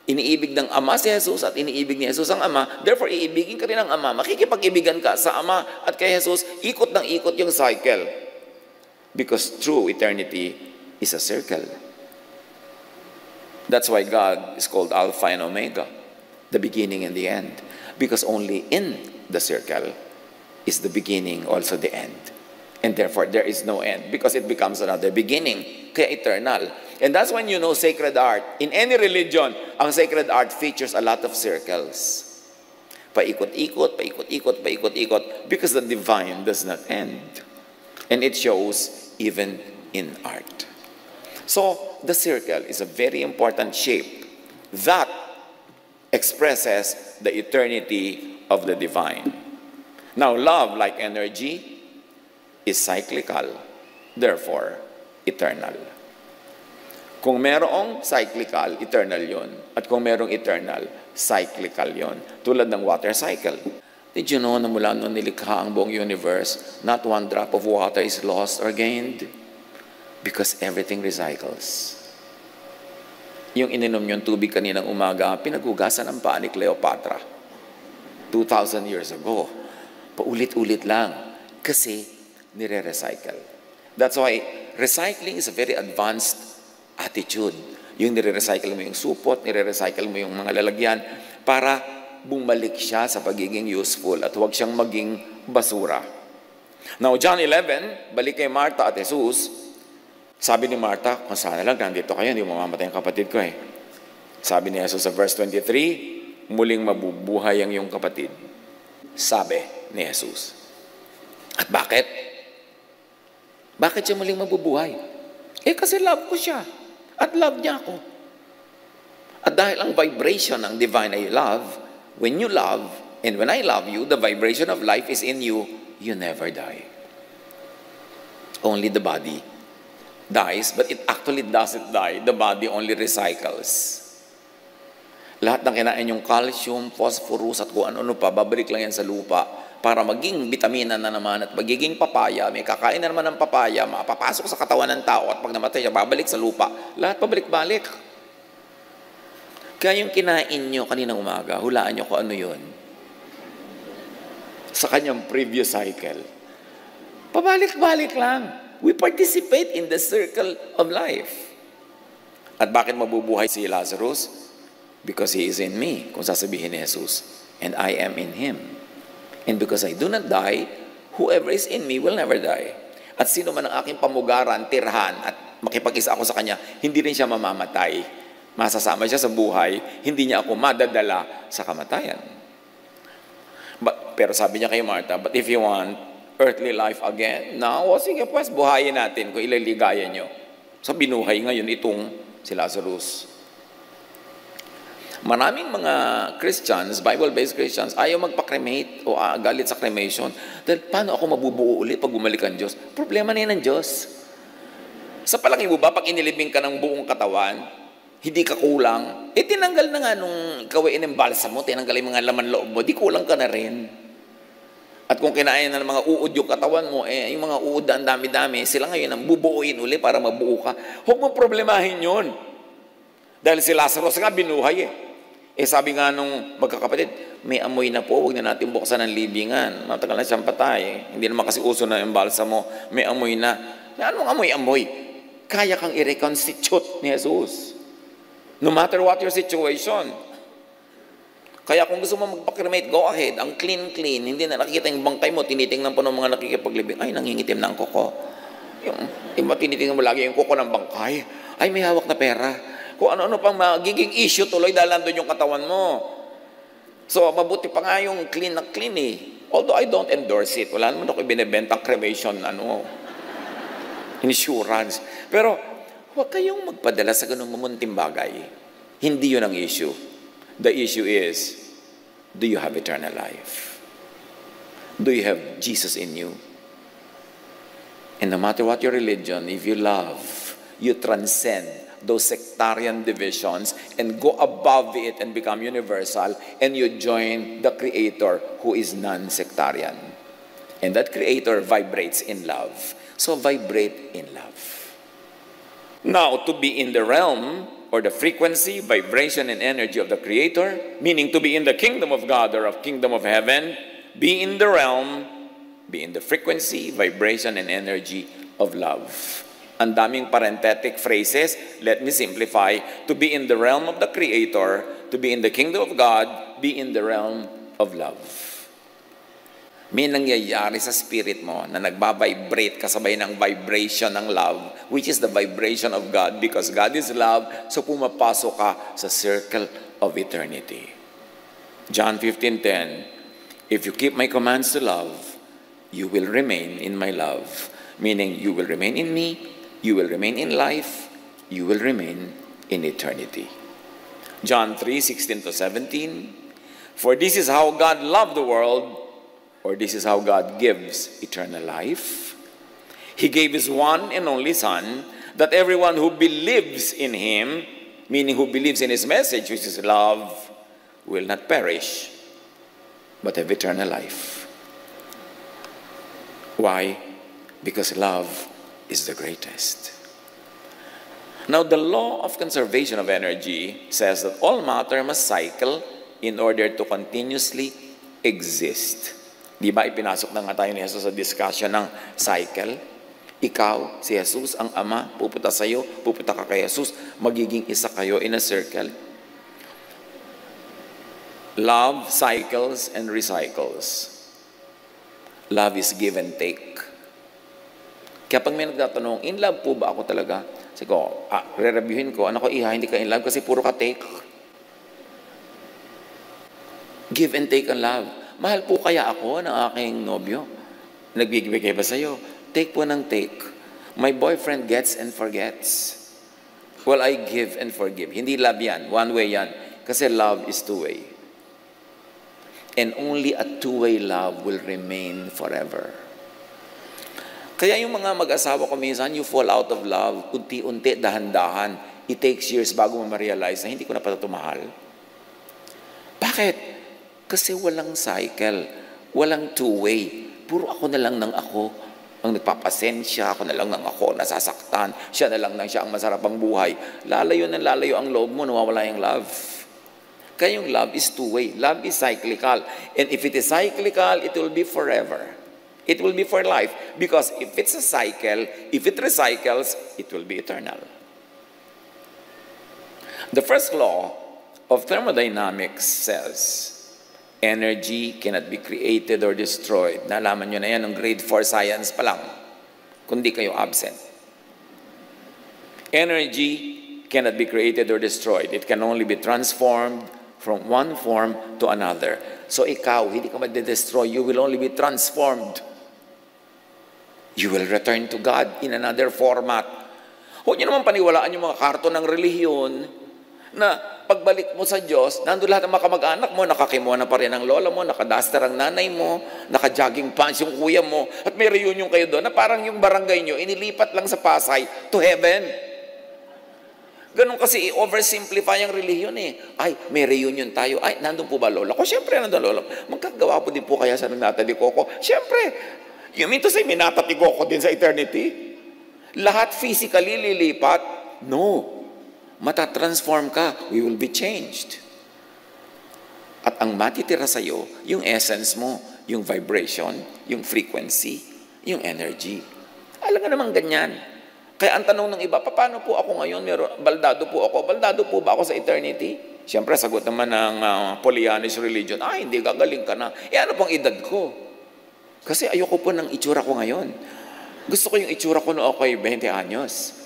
iniibig ng Ama si Jesus at iniibig ni Jesus ang Ama, therefore, iibigin ka rin ng Ama. Makikipag-ibigan ka sa Ama at kay Jesus, ikot ng ikot yung cycle. Because true eternity is a circle. That's why God is called Alpha and Omega, the beginning and the end. Because only in the circle is the beginning, also the end. And therefore, there is no end because it becomes another beginning, kaya eternal. And that's when you know sacred art. In any religion, ang sacred art features a lot of circles. Paikot-ikot, paikot-ikot, paikot-ikot, because the divine does not end. And it shows even in art. So, the circle is a very important shape that expresses the eternity of the divine. Now, love, like energy, is cyclical, therefore, eternal. Kung merong cyclical, eternal yon. At kung merong eternal, cyclical yon. Tulad ng water cycle. Did you know na mula nung nilikha ang buong universe, not one drop of water is lost or gained? Because everything recycles. Yung ininom yung tubig kaninang umaga, pinagugasan ang paa ni Cleopatra. 2,000 years ago. Paulit-ulit lang. Kasi nire-recycle. That's why recycling is a very advanced attitude. Yung nire-recycle mo yung supot, nire-recycle mo yung mga lalagyan para bumalik siya sa pagiging useful at huwag siyang maging basura. Now, John 11, balik kay Martha at Jesus, sabi ni Martha, kung sana lang nandito kayo, hindi mo mamamatay ang kapatid ko eh. Sabi ni Jesus sa verse 23, muling mabubuhay ang iyong kapatid. Sabi ni Jesus. At bakit? Bakit siya muling mabubuhay? Kasi love ko siya. At love niya ako. At dahil ang vibration ng divine ay love, when you love, and when I love you, the vibration of life is in you, you never die. Only the body dies, but it actually doesn't die. The body only recycles. Lahat ng kinain yung calcium, phosphorus, at kung ano-ano pa, babalik lang yan sa lupa para maging vitamina na naman at magiging papaya. May kakain na naman ng papaya, mapapasok sa katawan ng tao at pag namatay siya, babalik sa lupa. Lahat pabalik-balik. Kaya yung kinain nyo kaninang umaga, hulaan nyo kung ano yun. Sa kanyang previous cycle. Pabalik-balik lang. We participate in the circle of life. At bakit mabubuhay si Lazarus? Because he is in me, kung sasabihin ni Jesus. And I am in him. And because I do not die, whoever is in me will never die. At sino man ang aking pamugaran, tirhan, at makipag-isa ako sa kanya, hindi rin siya mamamatay. Masasama siya sa buhay, hindi niya ako madadala sa kamatayan. Pero sabi niya kay Martha, but if you want earthly life again, now, sige pues, buhayin natin kung ilaligaya niyo. So binuhay ngayon itong si Lazarus. Maraming mga Christians, Bible-based Christians, ayaw magpa-cremate o galit sa cremation. Dahil paano ako mabubuo ulit pag bumalik ang Diyos? Problema na yan ng Diyos. Sa palagay mo ba, pag inilibing ka ng buong katawan, hindi ka kulang, tinanggal na nga nung ikaw ay inimbalsa mo, tinanggal yung mga laman loob mo, di kulang ka na rin. At kung kinain na ng mga uod yung katawan mo, yung mga uod ang dami-dami, sila ngayon ang bubuuin uli para mabuo ka. Huwag mo problemahin yun. Dahil si Lazarus nga binuhay sabi nga nung magkakapatid, may amoy na po, huwag na natin buksan ang libingan. Matagal na siyang patay. Hindi naman kasi uso na yung balsa mo, may amoy na. Anong amoy-amoy? Kaya kang i-reconstitute ni Jesus. No matter what your situation. Kaya kung gusto mo magpa-cremate, go ahead. Ang clean-clean, hindi na nakikita yung bangkay mo, tinitingnan po ng mga nakikipaglibing, ay, nangingitim na ang kuko. Yung iba tinitingnan mo lagi yung kuko ng bangkay, ay, may hawak na pera. Kung ano-ano pang magiging issue tuloy dahil nandun yung katawan mo. So, mabuti pa nga yung clean na clean Although I don't endorse it. Wala naman ako ibinibentang cremation, insurance. Pero, huwag kayong magpadala sa ganung mamunting bagay. Hindi yun ang issue. The issue is, do you have eternal life? Do you have Jesus in you? And no matter what your religion, if you love, you transcend those sectarian divisions and go above it and become universal, and you join the Creator who is non-sectarian. And that Creator vibrates in love. So vibrate in love. Now, to be in the realm or the frequency, vibration, and energy of the Creator, meaning to be in the kingdom of God or of kingdom of heaven, be in the realm, be in the frequency, vibration, and energy of love. Ang daming parenthetic phrases. Let me simplify. To be in the realm of the Creator, to be in the kingdom of God, be in the realm of love. May nangyayari sa spirit mo na nagbabibrate kasabay ng vibration ng love, which is the vibration of God, because God is love, so pumapasok ka sa circle of eternity. John 15:10, if you keep my commands to love, you will remain in my love. Meaning, you will remain in me, you will remain in life, you will remain in eternity. John 3:16-17, for this is how God loved the world, or this is how God gives eternal life. He gave His one and only Son, that everyone who believes in Him, meaning who believes in His message, which is love, will not perish, but have eternal life. Why? Because love is the greatest. Now, the law of conservation of energy says that all matter must cycle in order to continuously exist. Di ba ipinasok na nga tayo ni Jesus sa discussion ng cycle? Ikaw, si Jesus, ang Ama, pupunta sa iyo, pupunta ka kay Jesus, magiging isa kayo in a circle. Love cycles and recycles. Love is give and take. Kaya pag may nagtatanong, in love po ba ako talaga? Sabi ko, re-reviewin ko, ano ko, iha, hindi ka in love kasi puro ka take. Give and take ang love. Mahal po kaya ako ng aking nobyo? Nagbibigay ba sa'yo? Take po ng take. My boyfriend gets and forgets. Well, I give and forgive. Hindi love yan. One way yan. Kasi love is two-way. And only a two-way love will remain forever. Kaya yung mga mag-asawa ko minsan, you fall out of love, unti-unti, dahan-dahan. It takes years bago mo ma-realize na hindi ko na pala tumahal. Bakit? Kasi walang cycle, walang two-way. Puro ako na lang ng ako ang nagpapasensya, ako na lang ng ako nasasaktan, siya na lang siya ang masarap ang buhay. Lalayo ang loob mo, nawawala yung love. Kaya yung love is two-way. Love is cyclical. And if it is cyclical, it will be forever. It will be for life. Because if it's a cycle, if it recycles, it will be eternal. The first law of thermodynamics says, energy cannot be created or destroyed. Nalaman nyo na yan ng grade 4 science pa lang, kundi kayo absent. Energy cannot be created or destroyed. It can only be transformed from one form to another. So ikaw, hindi ka ma-destroy. You will only be transformed. You will return to God in another format. Huwag nyo naman paniwalaan yung mga karton ng relihiyon na pagbalik mo sa Diyos, nandun lahat ng mga kamag-anak mo, nakakimuha na pa rin ang lola mo, nakaduster ang nanay mo, naka-jogging pants yung kuya mo, at may reunion kayo doon na parang yung barangay nyo, inilipat lang sa Pasay to heaven. Ganun kasi i-oversimplify ang relihiyon eh. Ay, may reunion tayo. Ay, nandun po ba lola ko? Siyempre, nandun lola. Magkagawa po din po kaya sa Nata de Coco? Siyempre, you mean to say may Nata de Coco din sa eternity? Lahat physically lilipat? No. Matatransform ka, we will be changed. At ang matitira sa'yo, yung essence mo, yung vibration, yung frequency, yung energy. Alam nga naman ganyan. Kaya ang tanong ng iba, paano po ako ngayon? Baldado po ako. Baldado po ba ako sa eternity? Siyempre, sagot naman ng Pollyannish religion, hindi, gagaling ka na. Ano pong edad ko? Kasi ayoko po ng itsura ko ngayon. Gusto ko yung itsura ko noong ako'y 20 anyos.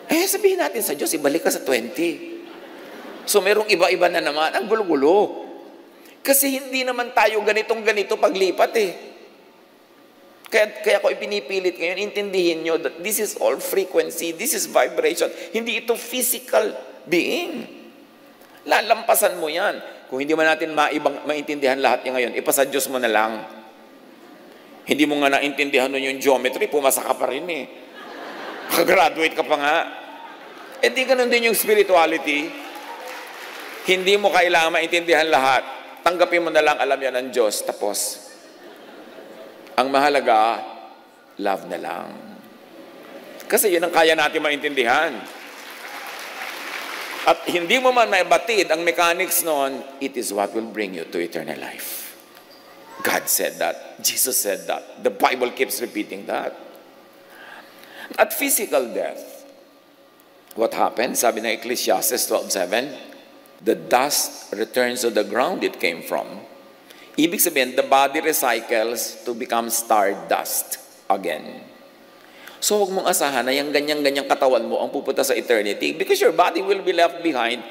Sabihin natin sa Diyos, ibalik ka sa 20. So, merong iba-iba na naman. Ang gulo-gulo. Kasi hindi naman tayo ganitong-ganito paglipat eh. Kaya ko ipinipilit ngayon, intindihin nyo that this is all frequency, this is vibration. Hindi ito physical being. Lalampasan mo yan. Kung hindi man natin maintindihan lahat yan ngayon, ipasa Diyos mo na lang. Hindi mo nga naintindihan nun yung geometry, pumasa ka pa rin eh. Graduate ka pa nga. Di ganun din yung spirituality. Hindi mo kailangan maintindihan lahat. Tanggapin mo na lang, alam yan ng Diyos. Tapos. Ang mahalaga, love na lang. Kasi yun ang kaya natin maintindihan. At hindi mo man maibatid ang mechanics noon, it is what will bring you to eternal life. God said that. Jesus said that. The Bible keeps repeating that. At physical death, what happened? Sabi ng Ecclesiastes 12:7, the dust returns to the ground it came from. Ibig sabihin, the body recycles to become stardust again. So huwag mong asahan na yung ganyang-ganyang katawan mo ang pupunta sa eternity because your body will be left behind.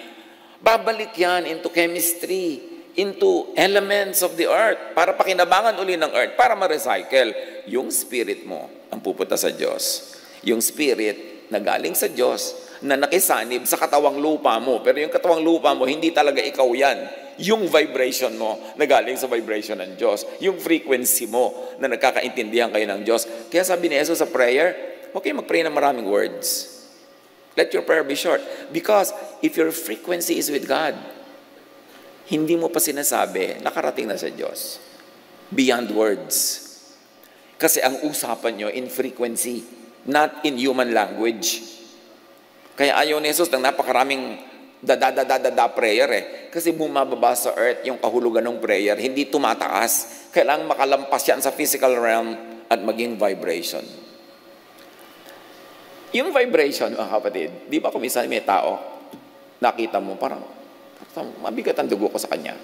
Babalik yan into chemistry, into elements of the earth para pakinabangan uli ng earth, para ma-recycle. Yung spirit mo ang pupunta sa Diyos. Yung spirit na galing sa Diyos na nakisanib sa katawang lupa mo. Pero yung katawang lupa mo, hindi talaga ikaw yan. Yung vibration mo na galing sa vibration ng Diyos. Yung frequency mo na nagkakaintindihan kayo ng Diyos. Kaya sabi ni Jesus sa prayer, huwag kayo mag-pray ng maraming words. Let your prayer be short. Because if your frequency is with God, hindi mo pa sinasabi, nakarating na sa Diyos. Beyond words. Kasi ang usapan nyo in frequency, not in human language. Kaya ayaw ni Jesus ng napakaraming prayer Kasi bumababa sa earth yung kahulugan ng prayer, hindi tumataas. Kailangang makalampas yan sa physical realm at maging vibration. Yung vibration, mga kapatid, di ba kung minsan may tao, nakita mo, parang mabigat ang dugo ko sa kanya.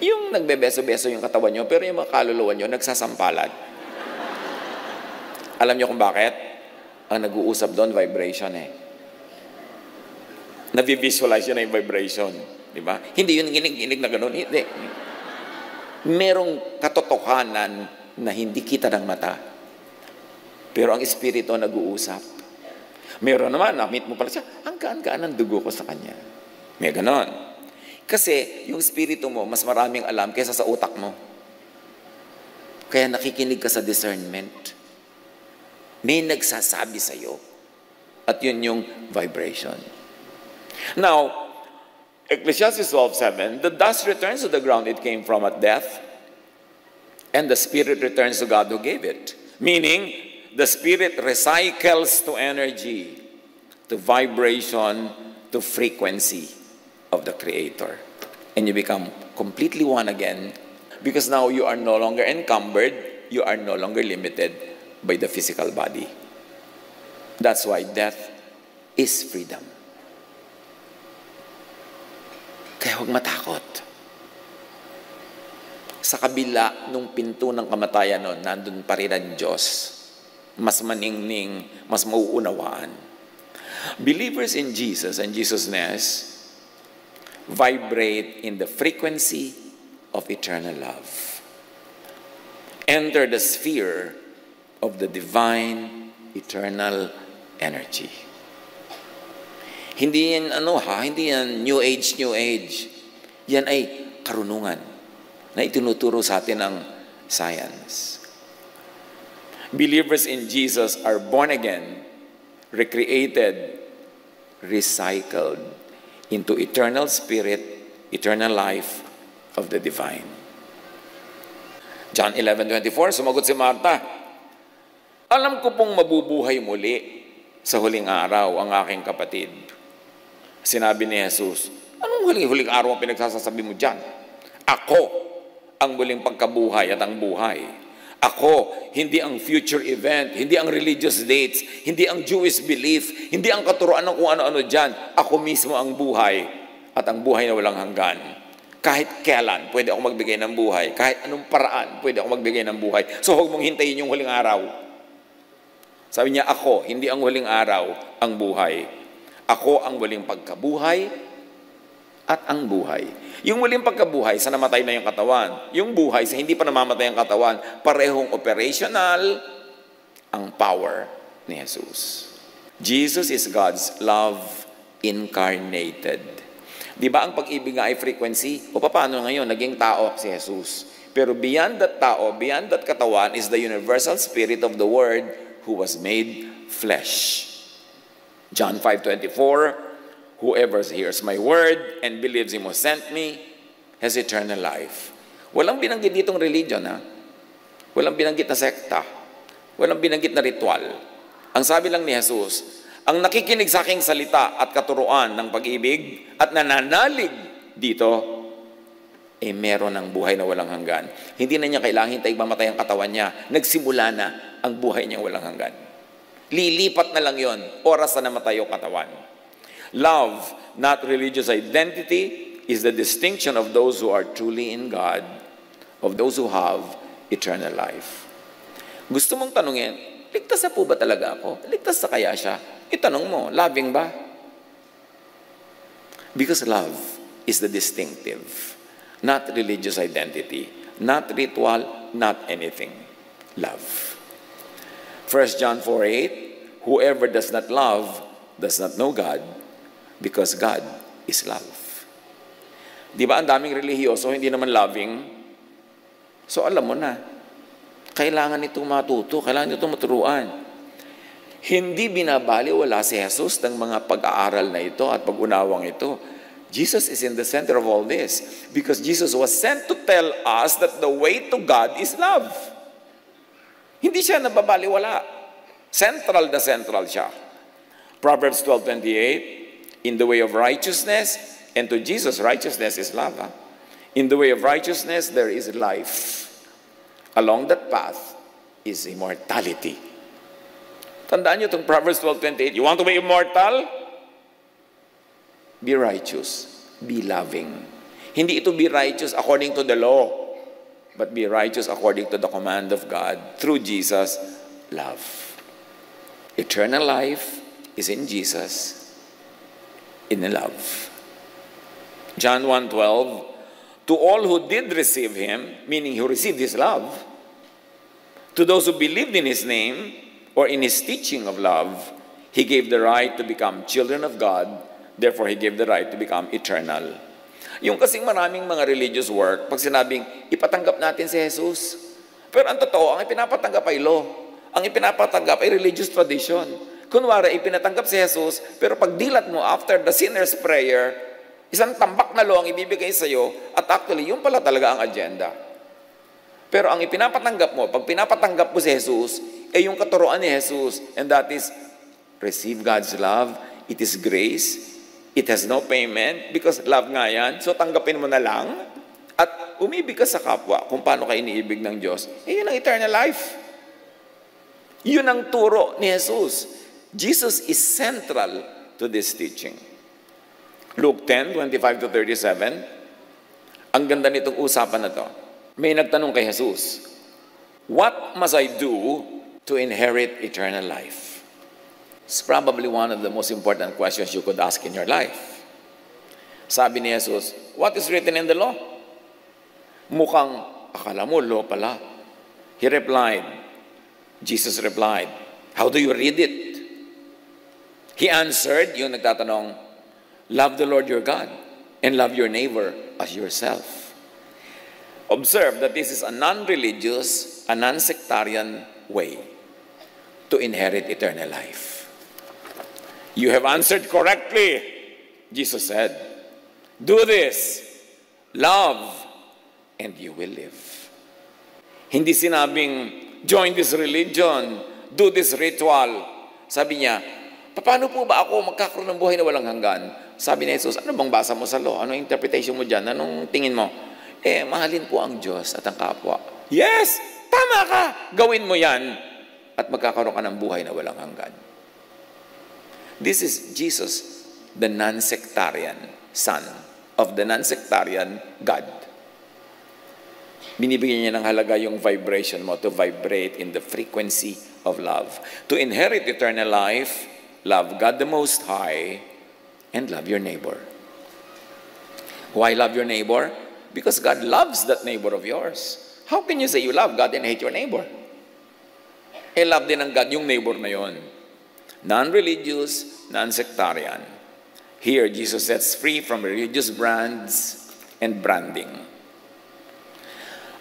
Yung nagbebeso-beso yung katawan nyo, pero yung mga kaluluwa nyo, nagsasampalad. Alam nyo kung bakit? Ang nag-uusap doon, vibration Nabi-visualize yun na yung vibration. Di ba? Hindi yun ginig na gano'n. Hindi. Merong katotohanan na hindi kita ng mata. Pero ang espiritu nag-uusap. Meron naman, na-meet mo pala siya, ang gaan-gaan ng dugo ko sa kanya. May gano'n. Kasi yung espiritu mo, mas maraming alam kaysa sa utak mo. Kaya nakikinig ka sa discernment. May nagsasabi sa'yo. At yun yung vibration. Now, Ecclesiastes 12:7, the dust returns to the ground it came from at death, and the spirit returns to God who gave it. Meaning, the spirit recycles to energy, to vibration, to frequency of the Creator. And you become completely one again because now you are no longer encumbered, you are no longer limited by the physical body. That's why death is freedom. Kaya huwag matakot. Sa kabila nung pinto ng kamatayan nun, nandun pa rin ang Diyos. Mas maningning, mas mauunawaan. Believers in Jesus and Jesus-ness vibrate in the frequency of eternal love. Enter the sphere of the divine eternal energy. Hindi yan hindi yan new age. Yan ay karunungan na itinuturo sa atin ng science. Believers in Jesus are born again, recreated, recycled into eternal spirit, eternal life of the divine. John 11:24, sumagot si Martha, alam ko pong mabubuhay muli sa huling araw ang aking kapatid. Sinabi ni Jesus, anong huling araw ang pinagsasasabi mo dyan? Ako ang muling pagkabuhay at ang buhay. Ako, hindi ang future event, hindi ang religious dates, hindi ang Jewish belief, hindi ang katuruan ng kung ano-ano dyan. Ako mismo ang buhay at ang buhay na walang hanggan. Kahit kailan, pwede ako magbigay ng buhay. Kahit anong paraan, pwede ako magbigay ng buhay. So huwag mong hintayin yung huling araw. Sabi niya, ako, hindi ang huling araw, ang buhay. Ako ang muling pagkabuhay at ang buhay. Yung muling pagkabuhay sa namatay na yung katawan. Yung buhay sa hindi pa namamatay ang katawan. Parehong operational ang power ni Jesus. Jesus is God's love incarnated. Di ba ang pag-ibig nga ay frequency? O paano ngayon? Naging tao si Jesus. Pero beyond that tao, beyond that katawan is the universal spirit of the Word who was made flesh. John 5:24, whoever hears my word and believes him who sent me has eternal life. Walang binanggit ditong religion, Walang binanggit na sekta. Walang binanggit na ritual. Ang sabi lang ni Jesus, ang nakikinig sa aking salita at katuruan ng pag-ibig at nananalig dito, meron ng buhay na walang hanggan. Hindi na niya kailangan hintay mamatay ang katawan niya. Nagsimula na ang buhay niyang walang hanggan. Lilipat na lang yon, oras na namatay yung katawan. Love, not religious identity, is the distinction of those who are truly in God, of those who have eternal life. Gusto mong tanungin, ligtas na po ba talaga ako? Ligtas na kaya siya? Itanong mo, loving ba? Because love is the distinctive. Not religious identity, not ritual, not anything. Love. 1 John 4:8, whoever does not love does not know God, because God is love. Di ba ang daming relihiyoso, hindi naman loving? So alam mo na, kailangan itong matuto, kailangan itong maturuan. Hindi binabaliwala si Jesus ng mga pag-aaral na ito at pag-unawang ito. Jesus is in the center of all this because Jesus was sent to tell us that the way to God is love. Hindi siya nababaliwala. Central na central siya. Proverbs 12:28, in the way of righteousness, and to Jesus, righteousness is love. In the way of righteousness, there is life. Along that path is immortality. Tandaan niyo itong Proverbs 12:28. You want to be immortal? Be righteous. Be loving. Hindi ito be righteous according to the law, but be righteous according to the command of God through Jesus, love. Eternal life is in Jesus, in love. John 1:12, to all who did receive Him, meaning who received His love, to those who believed in His name or in His teaching of love, He gave the right to become children of God. Therefore, He gave the right to become eternal. Yung kasing maraming mga religious work, pag sinabing, ipatanggap natin si Jesus. Pero ang totoo, ang ipinapatanggap ay law. Ang ipinapatanggap ay religious tradition. Kunwari, ipinatanggap si Jesus, pero pag dilat mo after the sinner's prayer, isang tambak na law ang ibibigay sa iyo, at actually, yung pala talaga ang agenda. Pero ang ipinapatanggap mo, pag pinapatanggap mo si Jesus, ay yung katuruan ni Jesus, and that is, receive God's love, it is grace, it has no payment because love nga yan. So tanggapin mo na lang at umibig ka sa kapwa kung paano ka iniibig ng Diyos. Yun ang eternal life. Yun ang turo ni Jesus. Jesus is central to this teaching. Luke 10:25-37. Ang ganda nitong usapan na to. May nagtanong kay Jesus, what must I do to inherit eternal life? It's probably one of the most important questions you could ask in your life. Sabi ni Jesus, what is written in the law? Mukhang, akala mo, law pala. He replied, Jesus replied, how do you read it? He answered, yung nagtatanong, love the Lord your God and love your neighbor as yourself. Observe that this is a non-religious, a non-sectarian way to inherit eternal life. You have answered correctly, Jesus said. Do this, love, and you will live. Hindi sinabing, join this religion, do this ritual. Sabi niya, paano po ba ako magkakaroon ng buhay na walang hanggan? Sabi ni Jesus, ano bang basa mo sa law? Anong interpretation mo dyan? Anong tingin mo? Mahalin po ang Diyos at ang kapwa. Yes! Tama ka! Gawin mo yan at magkakaroon ka ng buhay na walang hanggan. This is Jesus, the non-sectarian Son of the non-sectarian God. Binibigyan niya ng halaga yung vibration mo to vibrate in the frequency of love. To inherit eternal life, love God the Most High and love your neighbor. Why love your neighbor? Because God loves that neighbor of yours. How can you say you love God and hate your neighbor? Love din ng God yung neighbor na yon. Non-religious, non-sectarian. Here, Jesus sets free from religious brands and branding.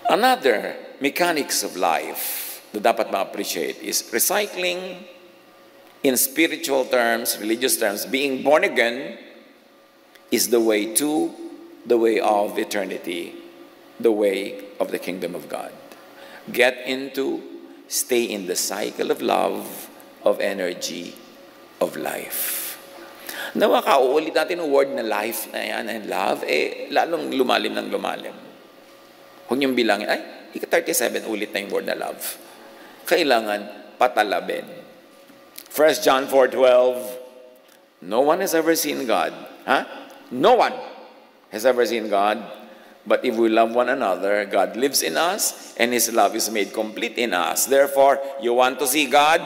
Another mechanics of life na dapat ma-appreciate is recycling in spiritual terms, religious terms. Being born again is the way to, the way of eternity, the way of the kingdom of God. Get into, stay in the cycle of love, of energy, of life. Nawa ka, uulit natin ang word na life na yan and love, lalong lumalim ng lumalim. Huwag niyong bilangin, ay, ika-37, ulit na yung word na love. Kailangan patalabin. 1 John 4:12, no one has ever seen God. No one has ever seen God. But if we love one another, God lives in us, and His love is made complete in us. Therefore, you want to see God?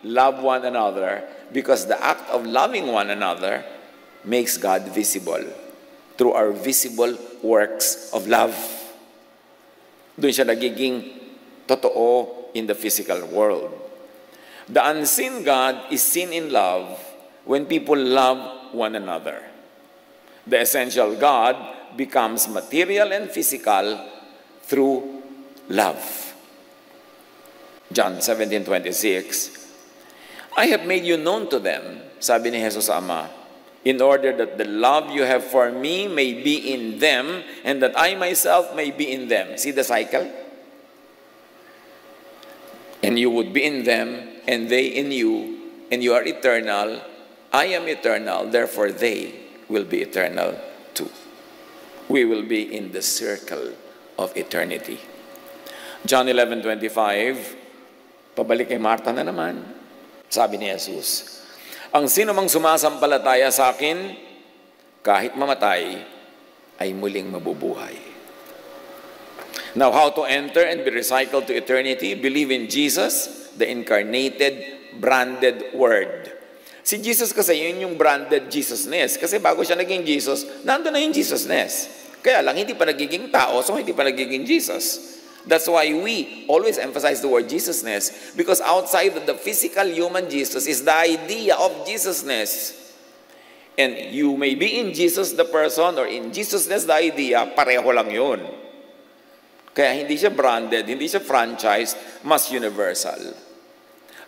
Love one another, because the act of loving one another makes God visible through our visible works of love. Doon siya nagiging totoo in the physical world. The unseen God is seen in love when people love one another. The essential God becomes material and physical through love. John 17:26, I have made you known to them, sabi ni Jesus sa Ama, in order that the love you have for me may be in them and that I myself may be in them. See the cycle? And you would be in them and they in you, and you are eternal. I am eternal, therefore they will be eternal too. We will be in the circle of eternity. John 11:25, pabalik kay Martha na naman. Sabi ni Jesus, ang sino mang sumasampalataya sa akin, kahit mamatay, ay muling mabubuhay. Now, how to enter and be recycled to eternity? Believe in Jesus, the incarnated, branded Word. Si Jesus kasi, yun yung branded Jesusness. Kasi bago siya naging Jesus, nandun na yung Jesusness. Kaya lang, hindi pa nagiging tao, so hindi pa nagiging Jesus. That's why we always emphasize the word Jesusness, because outside of the physical human Jesus is the idea of Jesusness. And you may be in Jesus the person or in Jesusness the idea, pareho lang yun. Kaya hindi siya branded, hindi siya franchised, mas universal.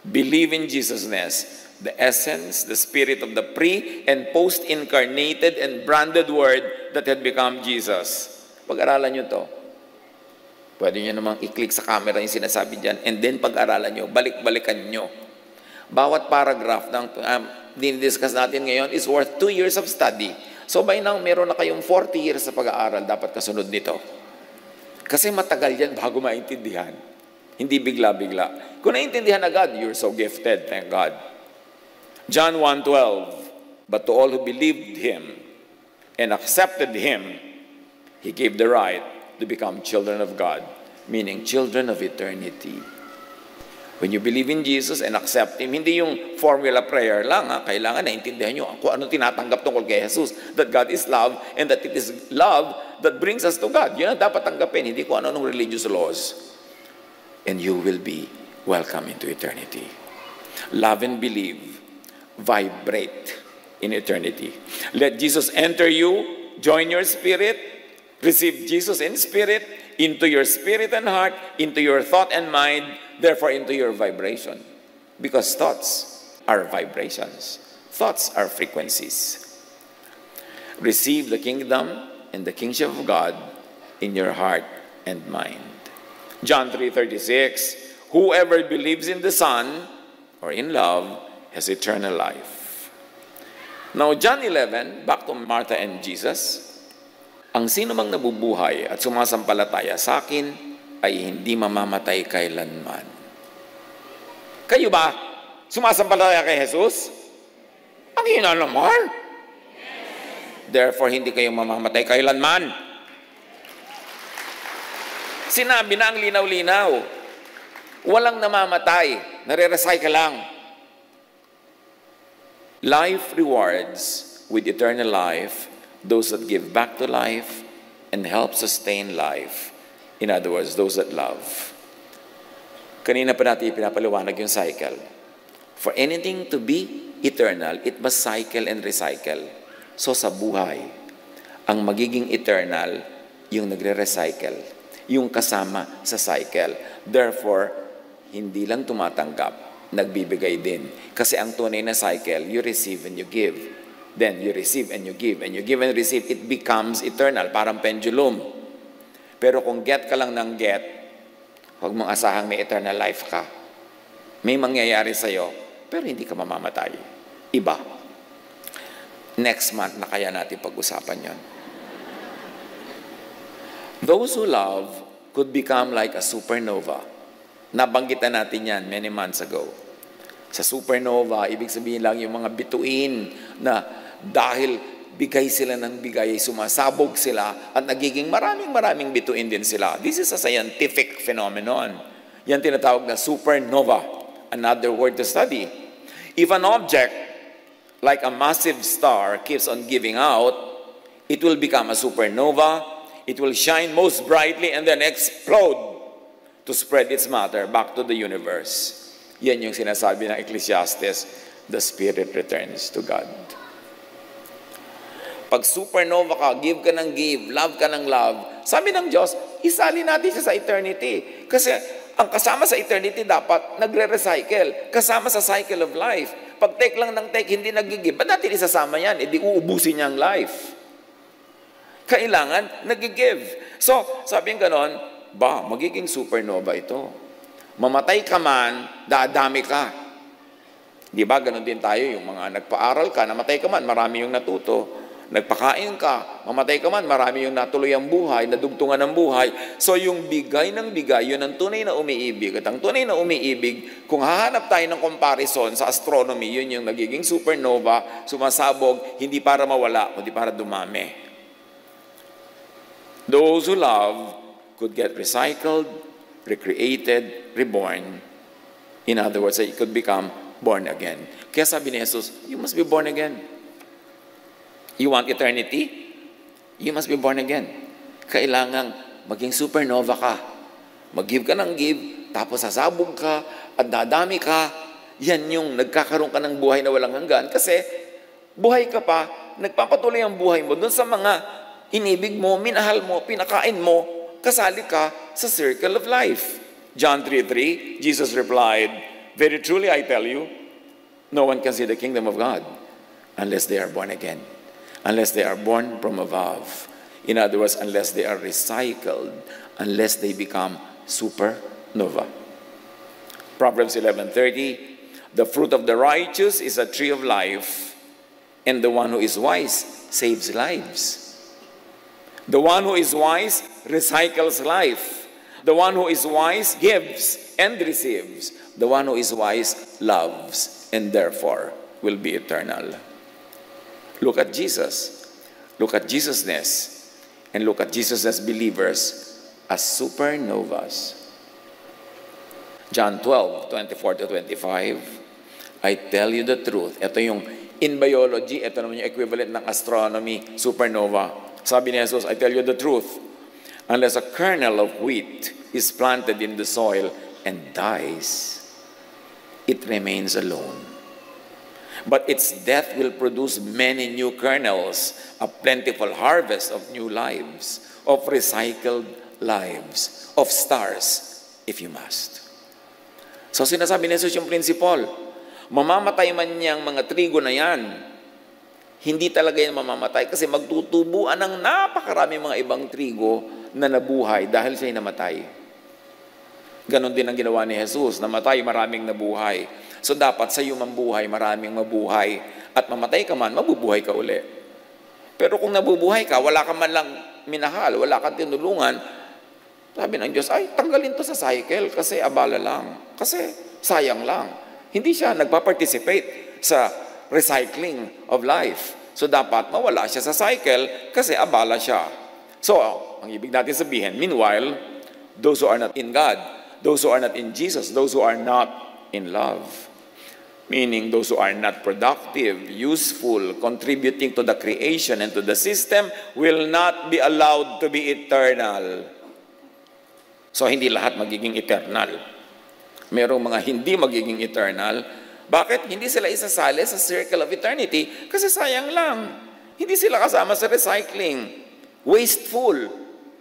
Believe in Jesusness, the essence, the spirit of the pre- and post-incarnated and branded Word that had become Jesus. Pag-aralan nyo to. Pwede nyo namang i-click sa camera yung sinasabi dyan, and then pag-aralan nyo, balik-balikan nyo. Bawat paragraph ng dinidiscuss natin ngayon is worth 2 years of study. So by now, meron na kayong 40 years sa pag-aaral, dapat kasunod nito. Kasi matagal yan bago maintindihan. Hindi bigla-bigla. Kung naintindihan agad, you're so gifted, thank God. John 1:12, but to all who believed Him and accepted Him, He gave the right to become children of God, meaning children of eternity. When you believe in Jesus and accept Him, hindi yung formula prayer lang, kailangan naintindihan nyo kung ano tinatanggap tungkol kay Jesus, that God is love and that it is love that brings us to God. Yun ang dapat tanggapin, hindi kung ano-anong religious laws. And you will be welcome into eternity. Love and believe vibrate in eternity. Let Jesus enter you, join your spirit, receive Jesus in spirit, into your spirit and heart, into your thought and mind, therefore into your vibration. Because thoughts are vibrations. Thoughts are frequencies. Receive the kingdom and the kingship of God in your heart and mind. John 3:36, whoever believes in the Son or in love has eternal life. Now, John 11, back to Martha and Jesus, ang sino mang nabubuhay at sumasampalataya sa akin ay hindi mamamatay kailanman. Kayo ba? Sumasampalataya kay Jesus? Ang hina naman. Therefore, hindi kayo mamamatay kailanman. Sinabi na ang linaw-linaw. Walang namamatay. Nare-recycle lang. Life rewards with eternal life those that give back to life and help sustain life. In other words, those that love. Kanina pa natin pinapaliwanag yung cycle. For anything to be eternal, it must cycle and recycle. So sa buhay, ang magiging eternal, yung nagre-recycle, yung kasama sa cycle. Therefore, hindi lang tumatanggap, nagbibigay din. Kasi ang tunay na cycle, you receive and you give. Then you receive and you give. And you give and receive, it becomes eternal. Parang pendulum. Pero kung get ka lang ng get, Huwag mong asahang may eternal life ka. May mangyayari sa'yo, pero hindi ka mamamatay. Iba. Next month na kaya natin pag-usapan yon. Those who love could become like a supernova. Nabanggitan natin yan many months ago. Sa supernova, ibig sabihin lang yung mga bituin na dahil bigay sila ng bigay, sumasabog sila at nagiging maraming bituin din sila. This is a scientific phenomenon. Yan tinatawag na supernova. Another word to study. If an object like a massive star keeps on giving out, it will become a supernova. It will shine most brightly and then explode to spread its matter back to the universe. Yan yung sinasabi ng Ecclesiastes, the spirit returns to God. Pag supernova ka, give ka ng give, love ka ng love, sabi ng Diyos, isali natin siya sa eternity. Kasi ang kasama sa eternity dapat nagre-recycle. Kasama sa cycle of life. Pag take lang ng take, hindi nag-give. Ba't natin isasama yan? E di uubusin niya ang life. Kailangan nag-give. So, sabi ng ganon, magiging supernova ito. Mamatay ka man, dadami ka. Di ba, ganon din tayo, yung mga nagpaaral ka, namatay ka man, marami yung natuto. Nagpakain ka, mamatay ka man, marami yung natuloy ang buhay, nadugtungan ng buhay. So yung bigay ng bigay, yun ang tunay na umiibig. At ang tunay na umiibig, kung hahanap tayo ng comparison sa astronomy, yun yung nagiging supernova, sumasabog, hindi para mawala, kundi para dumami. Those who love could get recycled, recreated, reborn. In other words, it could become born again. Kaya sabi ni Jesus, you must be born again. You want eternity? You must be born again. Kailangang maging supernova ka. Mag-give ka ng give, tapos sasabog ka, at dadami ka. Yan yung nagkakaroon ka ng buhay na walang hanggan. Kasi buhay ka pa, nagpapatuloy ang buhay mo doon sa mga inibig mo, minahal mo, pinakain mo, kasali ka sa circle of life. John 3:3, Jesus replied, very truly I tell you, no one can see the kingdom of God unless they are born again. Unless they are born from above. In other words, unless they are recycled, unless they become supernova. Proverbs 11:30, the fruit of the righteous is a tree of life, and the one who is wise saves lives. The one who is wise recycles life. The one who is wise gives and receives. The one who is wise loves, and therefore will be eternal. Look at Jesus. Look at Jesusness. And look at Jesus as believers as supernovas. John 12:24-25. I tell you the truth. Ito yung in biology, ito naman yung equivalent ng astronomy, supernova. Sabi ni Jesus, I tell you the truth. Unless a kernel of wheat is planted in the soil and dies, it remains alone. But its death will produce many new kernels, a plentiful harvest of new lives, of recycled lives, of stars, if you must. So sinasabi ni Jesus yung principle, mamamatay man niyang mga trigo na yan, hindi talaga yan mamamatay kasi magtutubuan ng napakarami mga ibang trigo na nabuhay dahil siya'y namatay. Ganon din ang ginawa ni Jesus, namatay, maraming nabuhay. So dapat sa iyo mambuhay, maraming mabuhay. At mamatay ka man, mabubuhay ka uli. Pero kung nabubuhay ka, wala ka man lang minahal, wala kang tinulungan, sabi ng Diyos, ay, tanggalin to sa cycle kasi abala lang. Kasi sayang lang. Hindi siya nagpa-participate sa recycling of life. So dapat mawala siya sa cycle kasi abala siya. So, ang ibig natin sabihin, meanwhile, those who are not in God, those who are not in Jesus, those who are not in love, meaning those who are not productive, useful, contributing to the creation and to the system, will not be allowed to be eternal. So, hindi lahat magiging eternal. Merong mga hindi magiging eternal. Bakit? Hindi sila isasali sa circle of eternity kasi sayang lang. Hindi sila kasama sa recycling. Wasteful.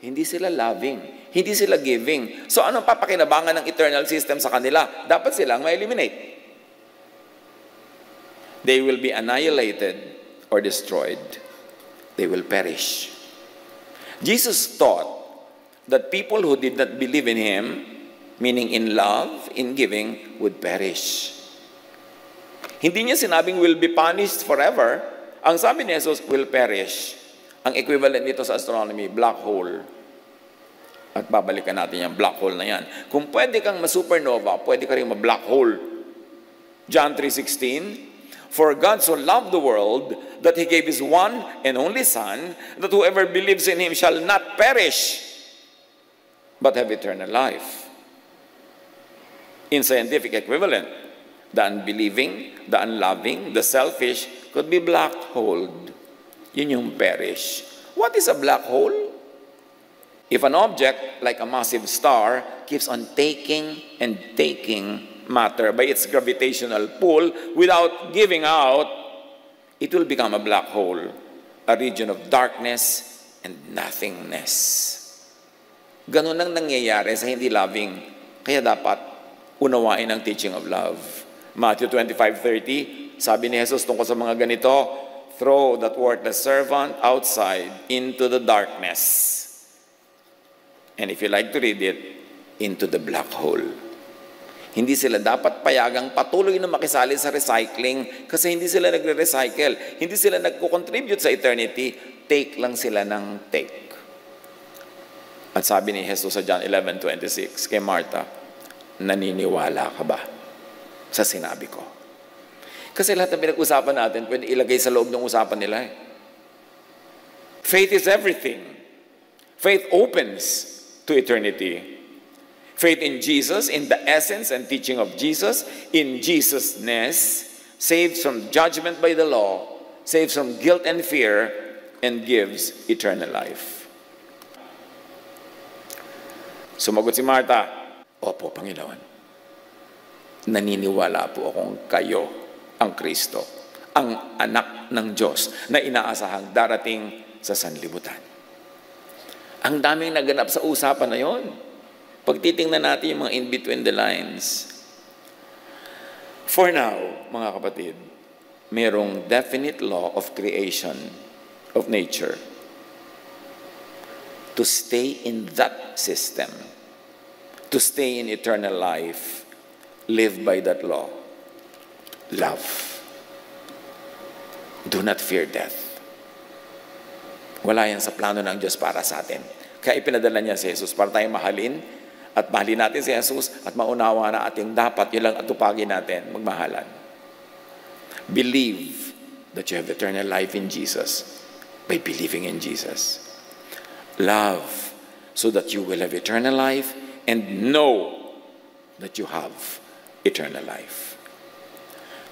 Hindi sila loving. Hindi sila giving. So, anong papakinabangan ng eternal system sa kanila? Dapat silang ma-eliminate. They will be annihilated or destroyed. They will perish. Jesus taught that people who did not believe in Him, meaning in love, in giving, would perish. Hindi niya sinabing will be punished forever. Ang sabi ni Jesus, will perish. Ang equivalent nito sa astronomy, black hole. At babalikan natin yung black hole na yan. Kung pwede kang ma-supernova, pwede ka rin ma-black hole. John 3:16, for God so loved the world that He gave His one and only Son, that whoever believes in Him shall not perish, but have eternal life. In scientific equivalent, the unbelieving, the unloving, the selfish could be black holed. Yun yung perish. What is a black hole? If an object, like a massive star, keeps on taking and taking matter by its gravitational pull without giving out, it will become a black hole, a region of darkness and nothingness. Ganun ang nangyayari sa hindi loving. Kaya dapat unawain ang teaching of love. Matthew 25:30, sabi ni Jesus tungkol sa mga ganito, throw that worthless servant outside into the darkness. And if you like to read it, into the black hole. Hindi sila dapat payagang patuloy na makisali sa recycling kasi hindi sila nagre-recycle. Hindi sila nagko-contribute sa eternity. Take lang sila ng take. At sabi ni Jesus sa John 11:26 kay Martha, naniniwala ka ba sa sinabi ko? Kasi lahat ng pinag-usapan natin, pwede ilagay sa loob ng usapan nila. Faith is everything. Faith opens to eternity. Faith in Jesus, in the essence and teaching of Jesus, in Jesus-ness, saves from judgment by the law, saves from guilt and fear, and gives eternal life. Sumagot si Martha, opo, Panginoon. Naniniwala po akong kayo ang Kristo, ang anak ng Diyos na inaasahang darating sa sanlibutan. Ang daming naganap sa usapan na yon. Pag titingnan natin yung mga in between the lines. For now, mga kapatid, mayroong definite law of creation, of nature. To stay in that system, to stay in eternal life, live by that law. Love. Do not fear death. Wala yan sa plano ng Diyos para sa atin. Kaya ipinadala niya si Jesus para tayong mahalin at mahalin natin si Jesus at maunawa na ating dapat yun lang atupagin natin, magmahalan. Believe that you have eternal life in Jesus by believing in Jesus. Love so that you will have eternal life and know that you have eternal life.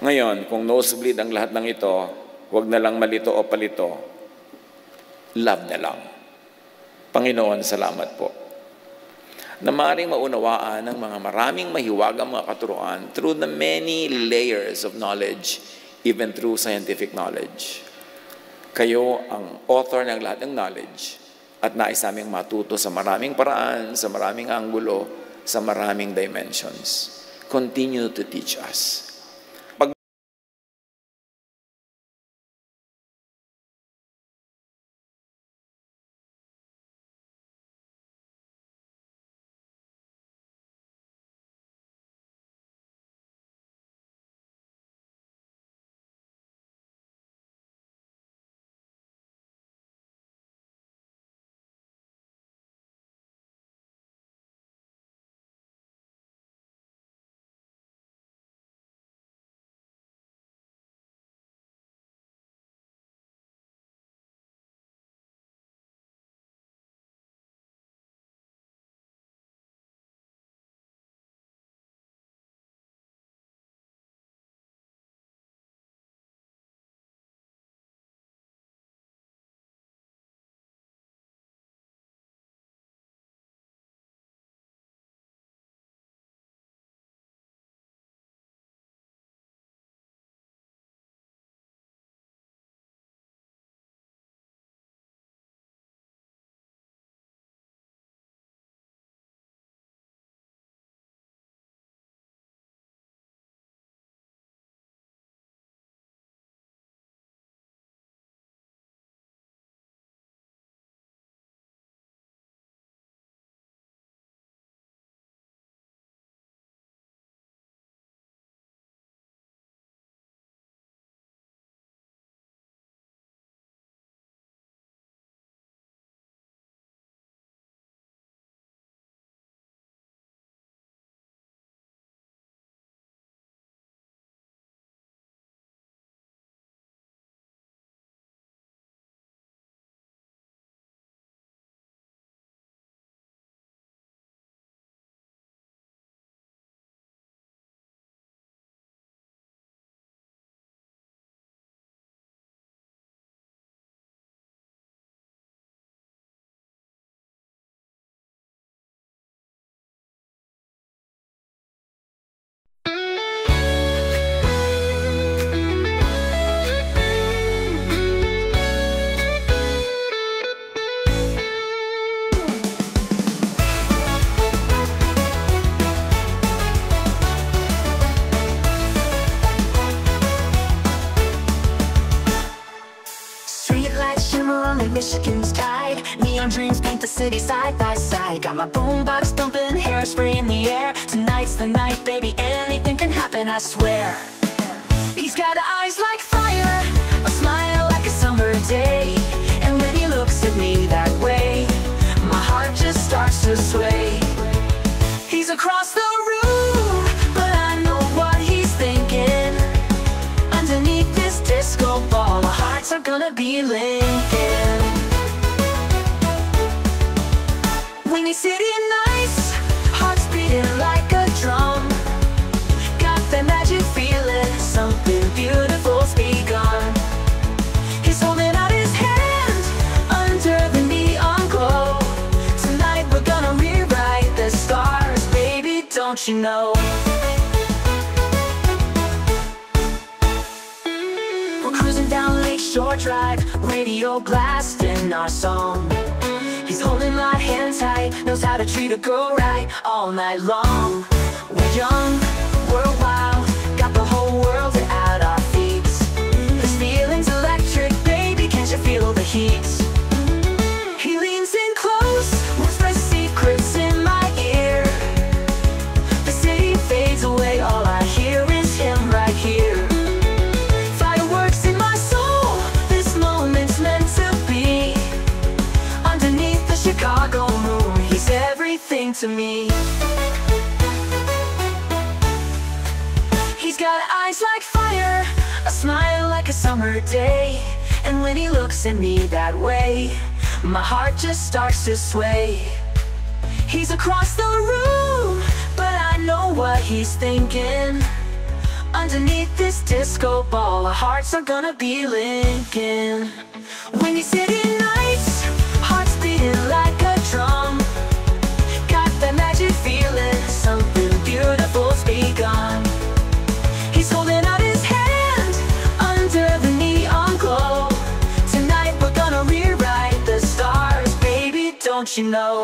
Ngayon, kung nosebleed ang lahat ng ito, huwag na lang malito o palito. Love na lang. Panginoon, salamat po. Na maaaring maunawaan ng mga maraming mahiwagang mga katuruan through the many layers of knowledge, even through scientific knowledge. Kayo ang author ng lahat ng knowledge at nais naming matuto sa maraming paraan, sa maraming anggulo, sa maraming dimensions. Continue to teach us. neon dreams paint the city side by side. Got my boombox thumping, hairspray in the air. Tonight's the night, baby, anything can happen, I swear. He's got eyes like fire, a smile like a summer day. And when he looks at me that way, my heart just starts to sway. He's across the room, but I know what he's thinking. Underneath this disco ball, our hearts are gonna be linking. When he's sitting nice, hearts beating like a drum. Got that magic feeling, something beautiful's begun. He's holding out his hand under the neon glow. Tonight we're gonna rewrite the stars, baby, don't you know? We're cruising down Lakeshore Drive, radio blasting our song. He's holding my hand tight, knows how to treat a girl right all night long. We're young, we're wild, got the whole world at our feet. This feeling's electric, baby, can't you feel the heat? He leans in close, whispers secrets in my ear. The city fades away, all I hear is him right here. Fireworks in my soul, this moment's meant to be. Underneath the Chicago moon, he's everything to me. He's got eyes like fire, a smile like a summer day. And when he looks at me that way, my heart just starts to sway. He's across the room, but I know what he's thinking. Underneath this disco ball, our hearts are gonna be linking. When he's sitting nice, hearts beating like a drum. Got that magic feeling, something beautiful's begun. He's holding out his hand under the neon glow. Tonight we're gonna rewrite the stars, baby, don't you know?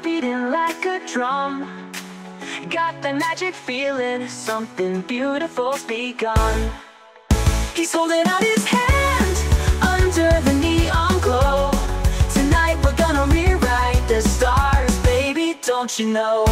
Beating like a drum. Got that magic feeling, something beautiful's begun. He's holding out his hand under the neon glow. Tonight we're gonna rewrite the stars, baby, don't you know?